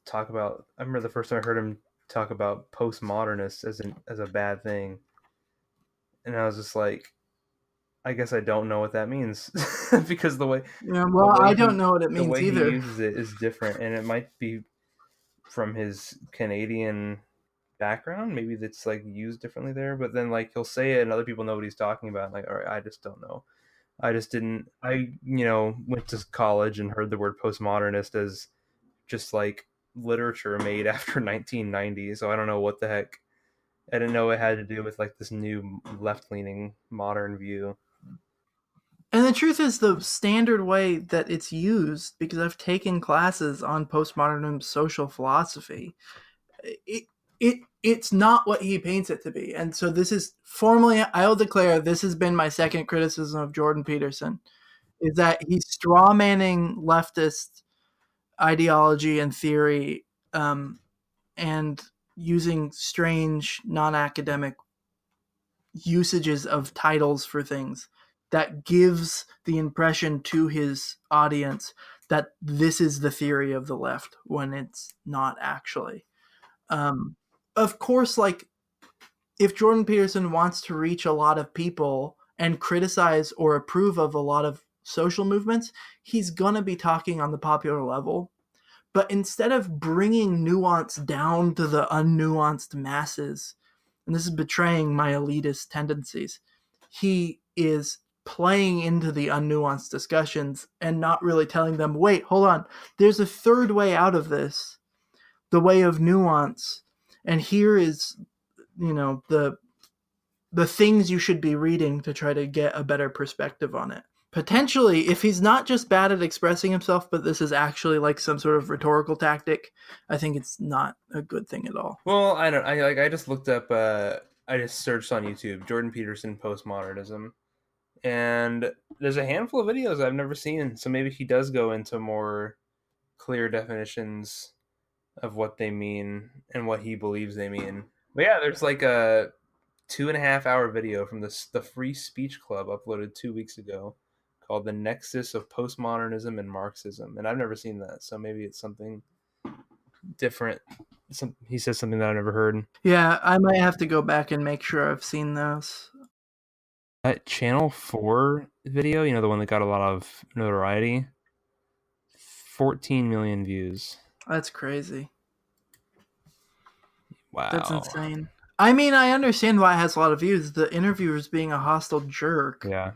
talk about. I remember the first time I heard him talk about postmodernist as a bad thing, and I was just like, I guess I don't know what that means because I don't know what it the means way he either. uses it is different, and it might be from his Canadian background. Maybe that's like used differently there, but then like he'll say it and other people know what he's talking about. And like, all right, I just don't know. I just didn't. I went to college and heard the word postmodernist as just like literature made after 1990. So I don't know what the heck. I didn't know it had to do with like this new left-leaning modern view. And the truth is, the standard way that it's used, because I've taken classes on postmodern social philosophy, it's not what he paints it to be. And so this is formally, I'll declare, this has been my second criticism of Jordan Peterson, is that he's strawmanning leftist ideology and theory, and using strange non-academic usages of titles for things that gives the impression to his audience that this is the theory of the left when it's not actually. Of course, like, if Jordan Peterson wants to reach a lot of people and criticize or approve of a lot of social movements, he's going to be talking on the popular level. But instead of bringing nuance down to the unnuanced masses, and this is betraying my elitist tendencies, he is playing into the unnuanced discussions and not really telling them, wait, hold on, there's a third way out of this, the way of nuance. And here is, the things you should be reading to try to get a better perspective on it. Potentially, if he's not just bad at expressing himself, but this is actually like some sort of rhetorical tactic, I think it's not a good thing at all. Well, I don't. I just looked up. I just searched on YouTube Jordan Peterson postmodernism, and there's a handful of videos I've never seen. So maybe he does go into more clear definitions of what they mean and what he believes they mean. But yeah, there's like a 2.5 hour video from the Free Speech Club uploaded 2 weeks ago called "The Nexus of Postmodernism and Marxism," and I've never seen that. So maybe it's something different. He says something that I've never heard. Yeah, I might have to go back and make sure I've seen those. That Channel 4 video, the one that got a lot of notoriety, 14 million views. That's crazy. Wow. That's insane. I mean, I understand why it has a lot of views. The interviewer's being a hostile jerk. Yeah.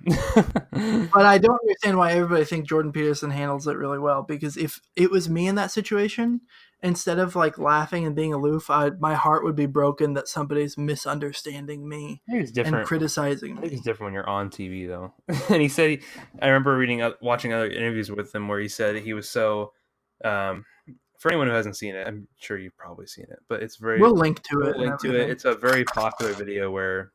But I don't understand why everybody thinks Jordan Peterson handles it really well. Because if it was me in that situation, instead of like laughing and being aloof, my heart would be broken that somebody's misunderstanding me and criticizing me. I think it's different when you're on TV, though. And he said, I remember watching other interviews with him where he said he was so. For anyone who hasn't seen it, I'm sure you've probably seen it, but it's very. We'll link to it. It's a very popular video where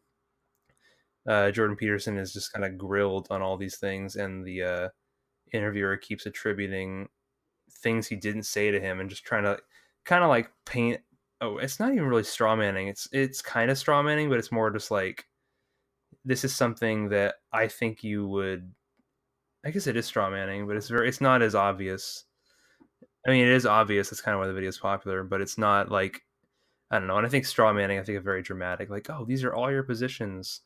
Jordan Peterson is just kind of grilled on all these things, and the interviewer keeps attributing things he didn't say to him and just trying to kind of like paint. Oh, it's not even really straw manning. It's kind of straw manning, but it's more just like, this is something that I think you would. I guess it is straw manning, but it's not as obvious. I mean, it is obvious. That's kind of why the video is popular, but it's not like, I don't know. And I think straw manning, I think of very dramatic, like, oh, these are all your positions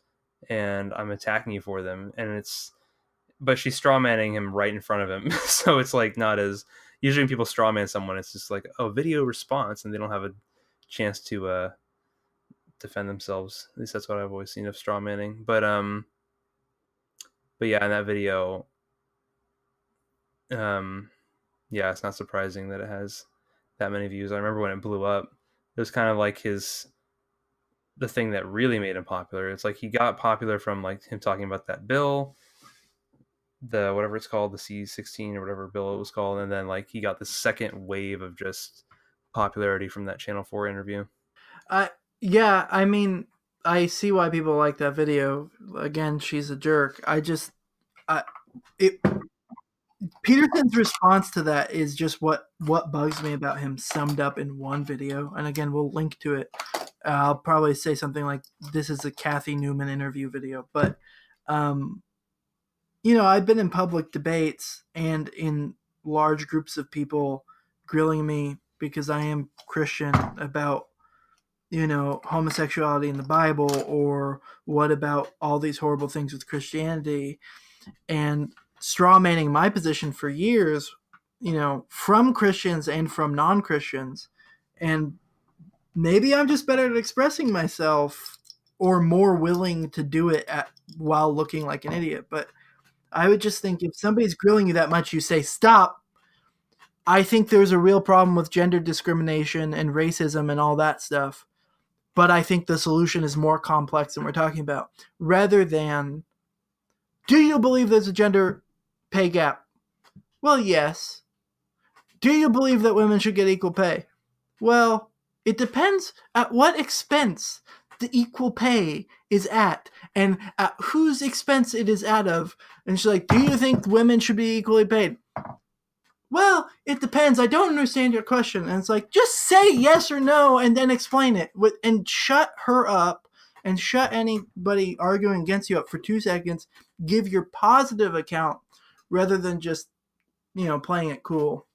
and I'm attacking you for them. But she's straw manning him right in front of him. So it's like not as, usually when people straw man someone, it's just like, oh, video response, and they don't have a chance to defend themselves. At least that's what I've always seen of straw manning. But yeah, in that video, yeah, it's not surprising that it has that many views. I remember when it blew up, it was kind of like his the thing that really made him popular. It's like he got popular from like him talking about that bill, the whatever it's called, the C-16 or whatever bill it was called, and then like he got the second wave of just popularity from that Channel 4 interview. Yeah, I mean, I see why people like that video. Again, she's a jerk. It Peterson's response to that is just what bugs me about him summed up in one video. And again, we'll link to it. I'll probably say something like, "This is a Kathy Newman interview video," but I've been in public debates and in large groups of people grilling me because I am Christian about homosexuality in the Bible, or what about all these horrible things with Christianity, and straw manning my position for years, from Christians and from non-Christians. And maybe I'm just better at expressing myself or more willing to do it while looking like an idiot. But I would just think if somebody's grilling you that much, you say, stop. I think there's a real problem with gender discrimination and racism and all that stuff. But I think the solution is more complex than we're talking about. Rather than, do you believe there's a gender pay gap? Well, yes. Do you believe that women should get equal pay? Well, it depends at what expense the equal pay is at and at whose expense it is out of. And she's like, do you think women should be equally paid? Well, it depends. I don't understand your question. And it's like, just say yes or no and then explain it. And shut her up and shut anybody arguing against you up for 2 seconds. Give your positive account rather than just, playing it cool.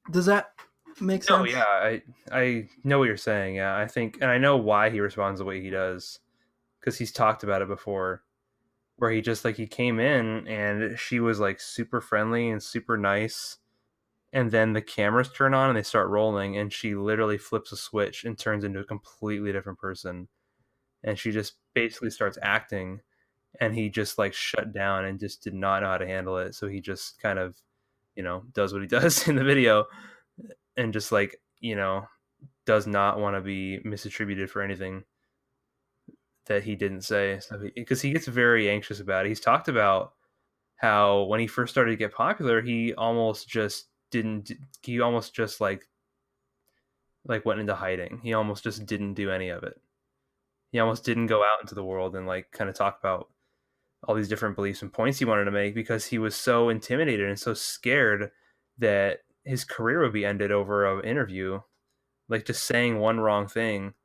Does that make sense? Oh yeah, I know what you're saying. Yeah, I think, and I know why he responds the way he does, because he's talked about it before, where he just like he came in and she was like super friendly and super nice, and then the cameras turn on and they start rolling, and she literally flips a switch and turns into a completely different person, and she just basically starts acting, and he just like shut down and just did not know how to handle it, so he just kind of does what he does in the video, and just like does not want to be misattributed for anything that he didn't say, because he gets very anxious about it. He's talked about how when he first started to get popular, he almost just like went into hiding. He almost just didn't do any of it. He almost didn't go out into the world and like kind of talk about all these different beliefs and points he wanted to make, because he was so intimidated and so scared that his career would be ended over an interview, like just saying one wrong thing.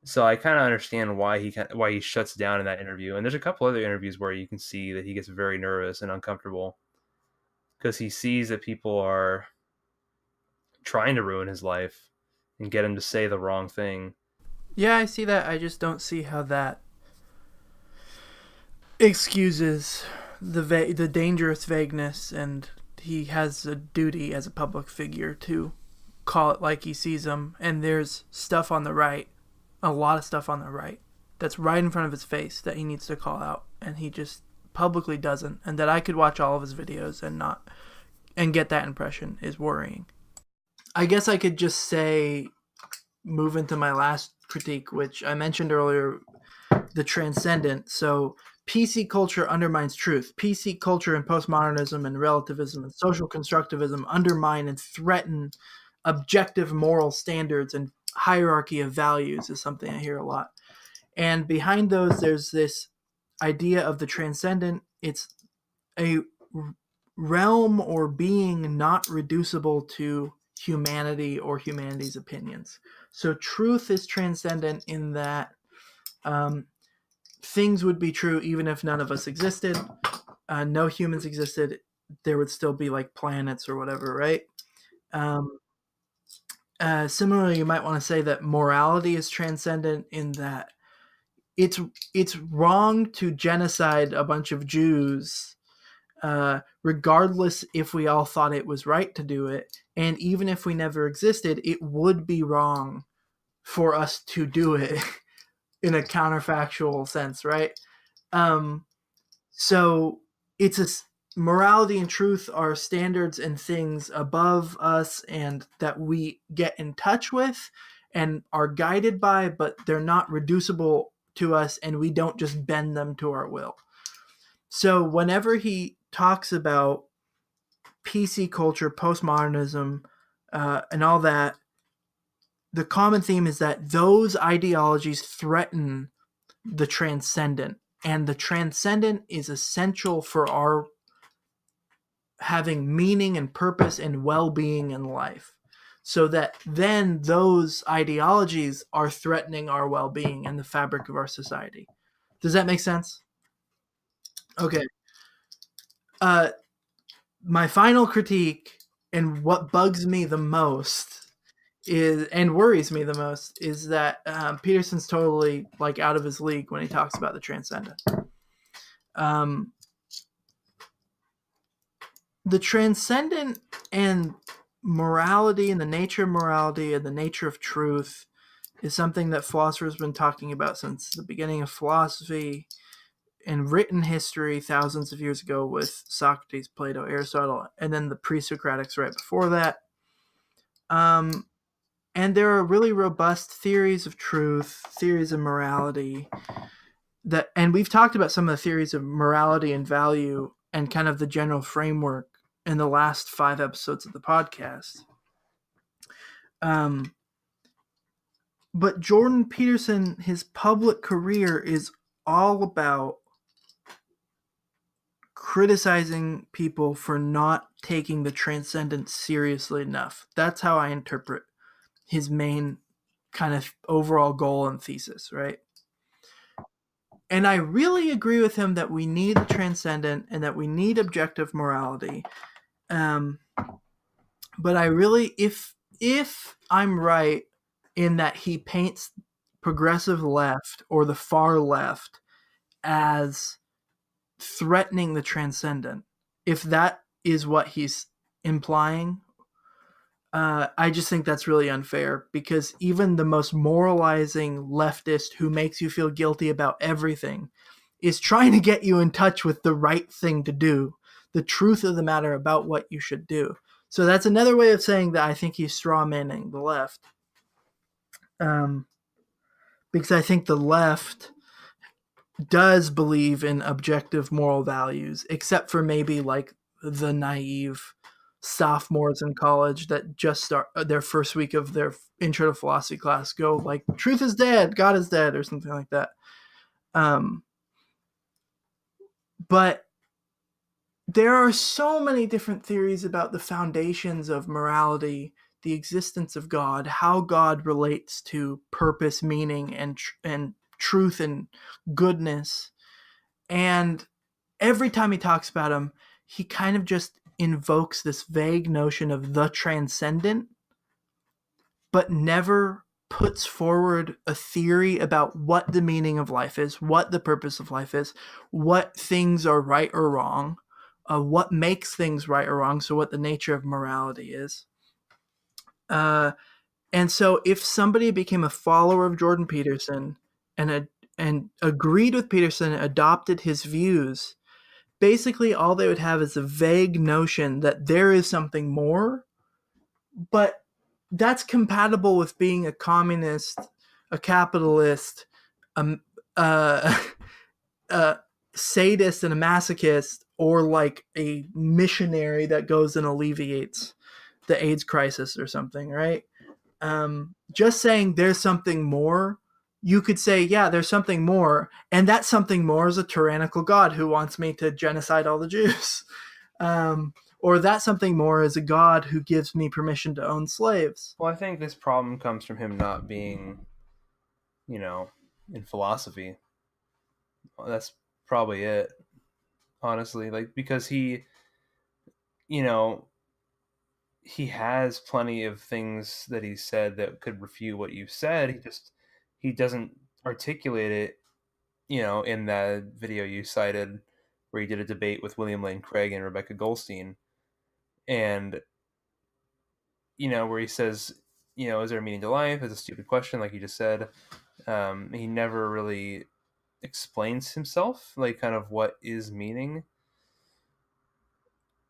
So I kind of understand why he shuts down in that interview. And there's a couple other interviews where you can see that he gets very nervous and uncomfortable because he sees that people are trying to ruin his life and get him to say the wrong thing. Yeah, I see that. I just don't see how that excuses the dangerous vagueness, and he has a duty as a public figure to call it like he sees them. And there's stuff on the right, a lot of stuff on the right, that's right in front of his face that he needs to call out, and he just publicly doesn't. And that I could watch all of his videos and get that impression is worrying. I guess I could just say, move into my last critique, which I mentioned earlier, the transcendent. So PC culture undermines truth. PC culture and postmodernism and relativism and social constructivism undermine and threaten objective moral standards, and hierarchy of values is something I hear a lot. And behind those, there's this idea of the transcendent. It's a realm or being not reducible to humanity or humanity's opinions. So truth is transcendent in that things would be true even if none of us existed. No humans existed. There would still be like planets or whatever, right? Similarly, you might want to say that morality is transcendent in that it's wrong to genocide a bunch of Jews, regardless if we all thought it was right to do it. And even if we never existed, it would be wrong for us to do it in a counterfactual sense, right? So it's morality and truth are standards and things above us and that we get in touch with, and are guided by, but they're not reducible to us, and we don't just bend them to our will. So whenever he talks about PC culture, postmodernism, and all that, the common theme is that those ideologies threaten the transcendent, and the transcendent is essential for our having meaning and purpose and well-being in life, so that then those ideologies are threatening our well-being and the fabric of our society. Does that make sense? Okay. My final critique, and what bugs me the most is, and worries me the most, is that Peterson's totally like out of his league when he talks about the transcendent. The transcendent and morality, and the nature of morality and the nature of truth, is something that philosophers have been talking about since the beginning of philosophy and written history thousands of years ago with Socrates, Plato, Aristotle, and then the pre-Socratics right before that. And there are really robust theories of truth, theories of morality, that, and we've talked about some of the theories of morality and value and kind of the general framework in the last 5 episodes of the podcast. But Jordan Peterson, his public career is all about criticizing people for not taking the transcendent seriously enough. That's how I interpret his main kind of overall goal and thesis, right? And I really agree with him that we need the transcendent and that we need objective morality. But I really, if I'm right in that he paints progressive left or the far left as threatening the transcendent, if that is what he's implying, I just think that's really unfair, because even the most moralizing leftist who makes you feel guilty about everything is trying to get you in touch with the right thing to do, the truth of the matter about what you should do. So that's another way of saying that I think he's strawmanning the left. Because I think the left does believe in objective moral values, except for maybe like the naive sophomores in college that just start their first week of their intro to philosophy class go like, truth is dead, God is dead, or something like that. But there are so many different theories about the foundations of morality, the existence of God, how God relates to purpose, meaning, and truth and goodness. And every time he talks about them, he kind of just invokes this vague notion of the transcendent, but never puts forward a theory about what the meaning of life is, what the purpose of life is, what things are right or wrong, what makes things right or wrong, so what the nature of morality is. And so if somebody became a follower of Jordan Peterson and agreed with Peterson, adopted his views, basically all they would have is a vague notion that there is something more, but that's compatible with being a communist, a capitalist, a sadist and a masochist, or like a missionary that goes and alleviates the AIDS crisis or something, right? Just saying there's something more, you could say, yeah, there's something more, and that something more is a tyrannical God who wants me to genocide all the Jews. Or that something more is a God who gives me permission to own slaves. Well, I think this problem comes from him not being, in philosophy. Well, that's probably it, honestly. Like, because he has plenty of things that he said that could refute what you said. He doesn't articulate it, in that video you cited where he did a debate with William Lane Craig and Rebecca Goldstein. And, where he says, is there a meaning to life? It's a stupid question, like you just said. He never really explains himself, like kind of what is meaning.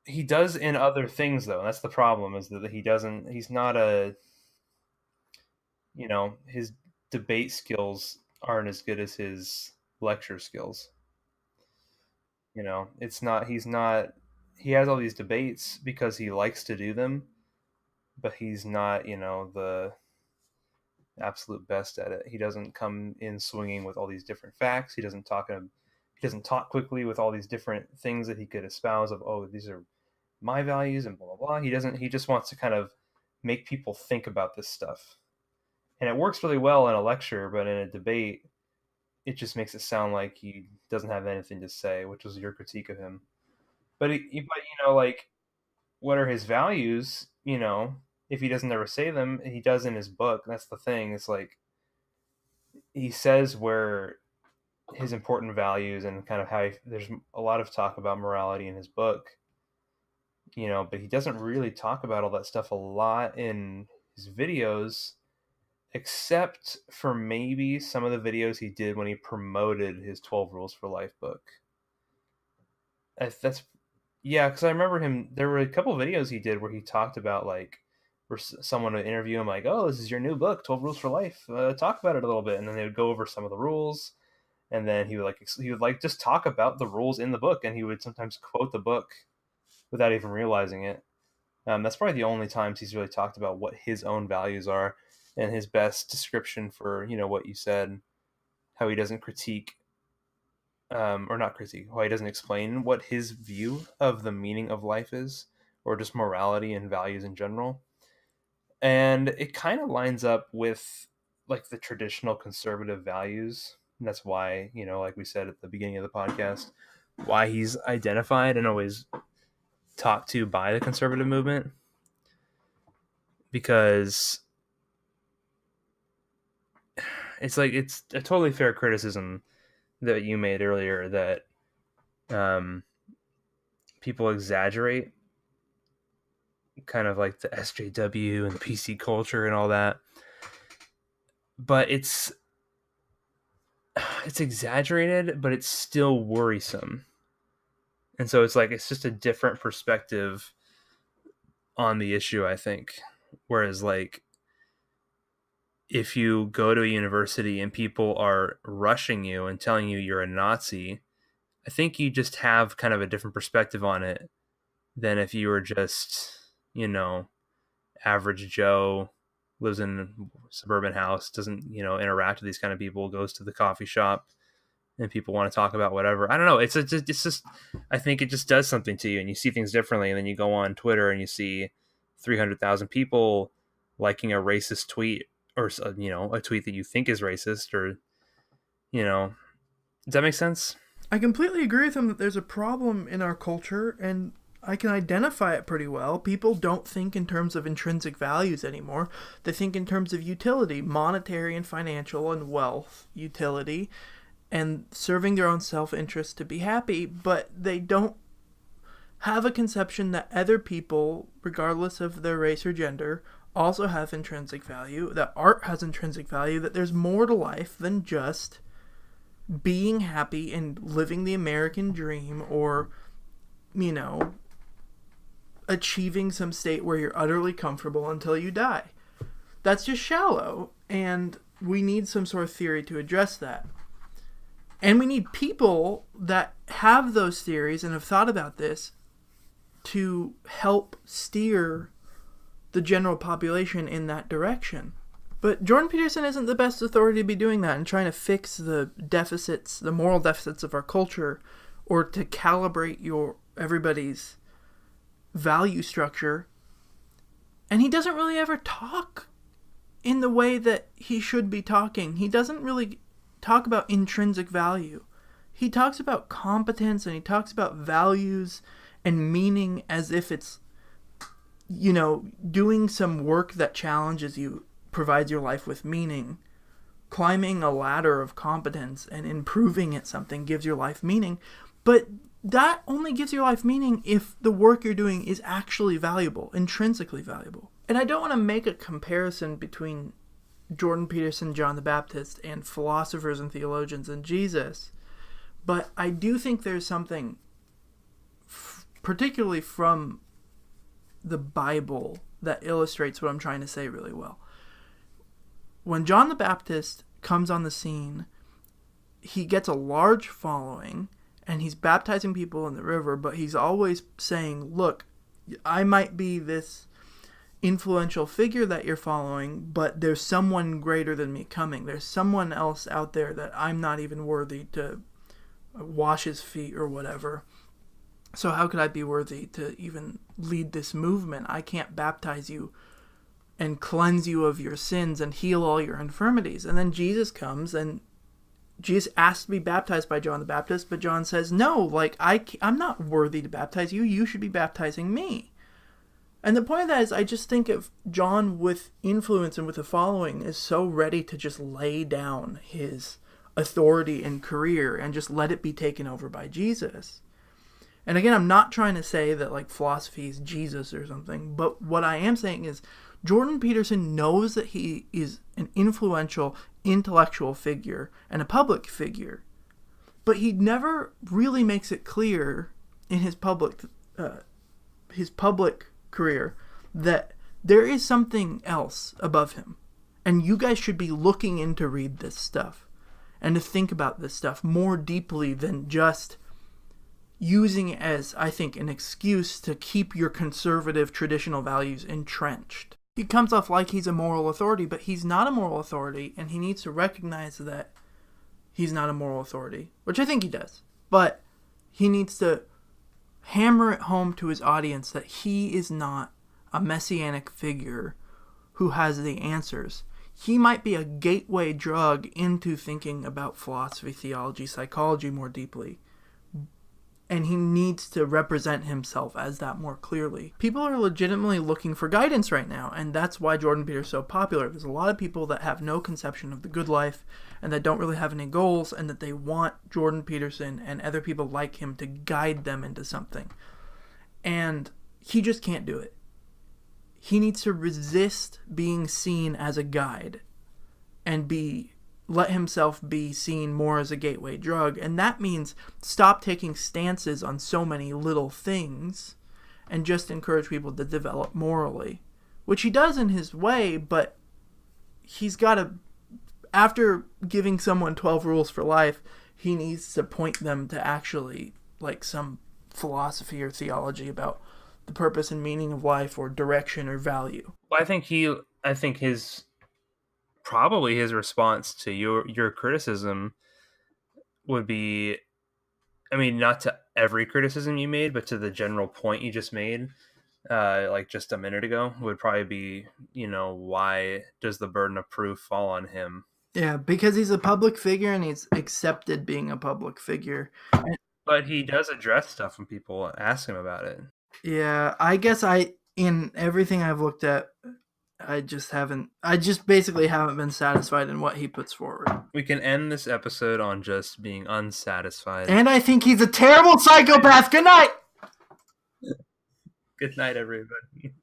He does in other things, though. That's the problem, is that he's not a, his debate skills aren't as good as his lecture skills. It's not, he has all these debates because he likes to do them, but he's not, the absolute best at it. He doesn't come in swinging with all these different facts. He doesn't talk quickly with all these different things that he could espouse of, oh, these are my values and blah, blah, blah. He just wants to kind of make people think about this stuff. And it works really well in a lecture, but in a debate, it just makes it sound like he doesn't have anything to say, which was your critique of him. But like, what are his values? If he doesn't ever say them, he does in his book. That's the thing. It's like he says where his important values and kind of how there's a lot of talk about morality in his book, but he doesn't really talk about all that stuff a lot in his videos, except for maybe some of the videos he did when he promoted his 12 Rules for Life book. Because I remember him, there were a couple of videos he did where he talked about, like, where someone would interview him, like, oh, this is your new book, 12 Rules for Life. Talk about it a little bit. And then they would go over some of the rules. And then he would just talk about the rules in the book. And he would sometimes quote the book without even realizing it. That's probably the only times he's really talked about what his own values are. And his best description for, what you said, how he doesn't critique, or not critique, how he doesn't explain what his view of the meaning of life is, or just morality and values in general. And it kind of lines up with, like, the traditional conservative values. And that's why, like we said at the beginning of the podcast, why he's identified and always talked to by the conservative movement. Because it's like, it's a totally fair criticism that you made earlier that people exaggerate kind of like the SJW and the PC culture and all that, but it's exaggerated, but it's still worrisome. And so it's like, it's just a different perspective on the issue, I think. Whereas, like, if you go to a university and people are rushing you and telling you you're a Nazi, I think you just have kind of a different perspective on it than if you were just, average Joe, lives in a suburban house, doesn't, interact with these kind of people, goes to the coffee shop, and people want to talk about whatever. I don't know. It's just, I think it just does something to you, and you see things differently. And then you go on Twitter and you see 300,000 people liking a racist tweet, or, a tweet that you think is racist, or, does that make sense? I completely agree with him that there's a problem in our culture, and I can identify it pretty well. People don't think in terms of intrinsic values anymore. They think in terms of utility, monetary and financial and wealth utility, and serving their own self-interest to be happy, but they don't have a conception that other people, regardless of their race or gender, also have intrinsic value, that art has intrinsic value, that there's more to life than just being happy and living the American dream, or, achieving some state where you're utterly comfortable until you die. That's just shallow, and we need some sort of theory to address that. And we need people that have those theories and have thought about this to help steer the general population in that direction. But Jordan Peterson isn't the best authority to be doing that and trying to fix the deficits, the moral deficits of our culture, or to calibrate everybody's value structure. And he doesn't really ever talk in the way that he should be talking. He doesn't really talk about intrinsic value. He talks about competence, and he talks about values and meaning as if it's, doing some work that challenges you, provides your life with meaning. Climbing a ladder of competence and improving at something gives your life meaning. But that only gives your life meaning if the work you're doing is actually valuable, intrinsically valuable. And I don't want to make a comparison between Jordan Peterson, John the Baptist, and philosophers and theologians and Jesus, but I do think there's something, particularly from the Bible, that illustrates what I'm trying to say really well. when John the Baptist comes on the scene, he gets a large following, and he's baptizing people in the river, but he's always saying, look, I might be this influential figure that you're following, but there's someone greater than me coming. There's someone else out there that I'm not even worthy to wash his feet or whatever. So how could I be worthy to even lead this movement? I can't baptize you and cleanse you of your sins and heal all your infirmities. And then Jesus comes, and Jesus asks to be baptized by John the Baptist, but John says, no, like, I'm not worthy to baptize you. You should be baptizing me. And the point of that is, I just think of John with influence and with a following is so ready to just lay down his authority and career and just let it be taken over by Jesus. And again, I'm not trying to say that like philosophy is Jesus or something, but what I am saying is Jordan Peterson knows that he is an influential intellectual figure and a public figure, but he never really makes it clear in his public career that there is something else above him. And you guys should be looking in to read this stuff and to think about this stuff more deeply than just using it as, I think, an excuse to keep your conservative traditional values entrenched. He comes off like he's a moral authority, but he's not a moral authority, and he needs to recognize that he's not a moral authority, which I think he does. But he needs to hammer it home to his audience that he is not a messianic figure who has the answers. He might be a gateway drug into thinking about philosophy, theology, psychology more deeply. And he needs to represent himself as that more clearly. People are legitimately looking for guidance right now, and that's why Jordan Peterson's is so popular. There's a lot of people that have no conception of the good life and that don't really have any goals, and that they want Jordan Peterson and other people like him to guide them into something. And he just can't do it. He needs to resist being seen as a guide and let himself be seen more as a gateway drug. And that means stop taking stances on so many little things and just encourage people to develop morally, which he does in his way, but he's got to, after giving someone 12 rules for life, he needs to point them to actually like some philosophy or theology about the purpose and meaning of life or direction or value. Well, I think his response to your criticism would be, I mean, not to every criticism you made, but to the general point you just made, like just a minute ago, would probably be, why does the burden of proof fall on him? Yeah, because he's a public figure and he's accepted being a public figure. But he does address stuff when people ask him about it. Yeah, I guess in everything I've looked at, I just basically haven't been satisfied in what he puts forward. We can end this episode on just being unsatisfied. And I think he's a terrible psychopath. Good night! Good night, everybody.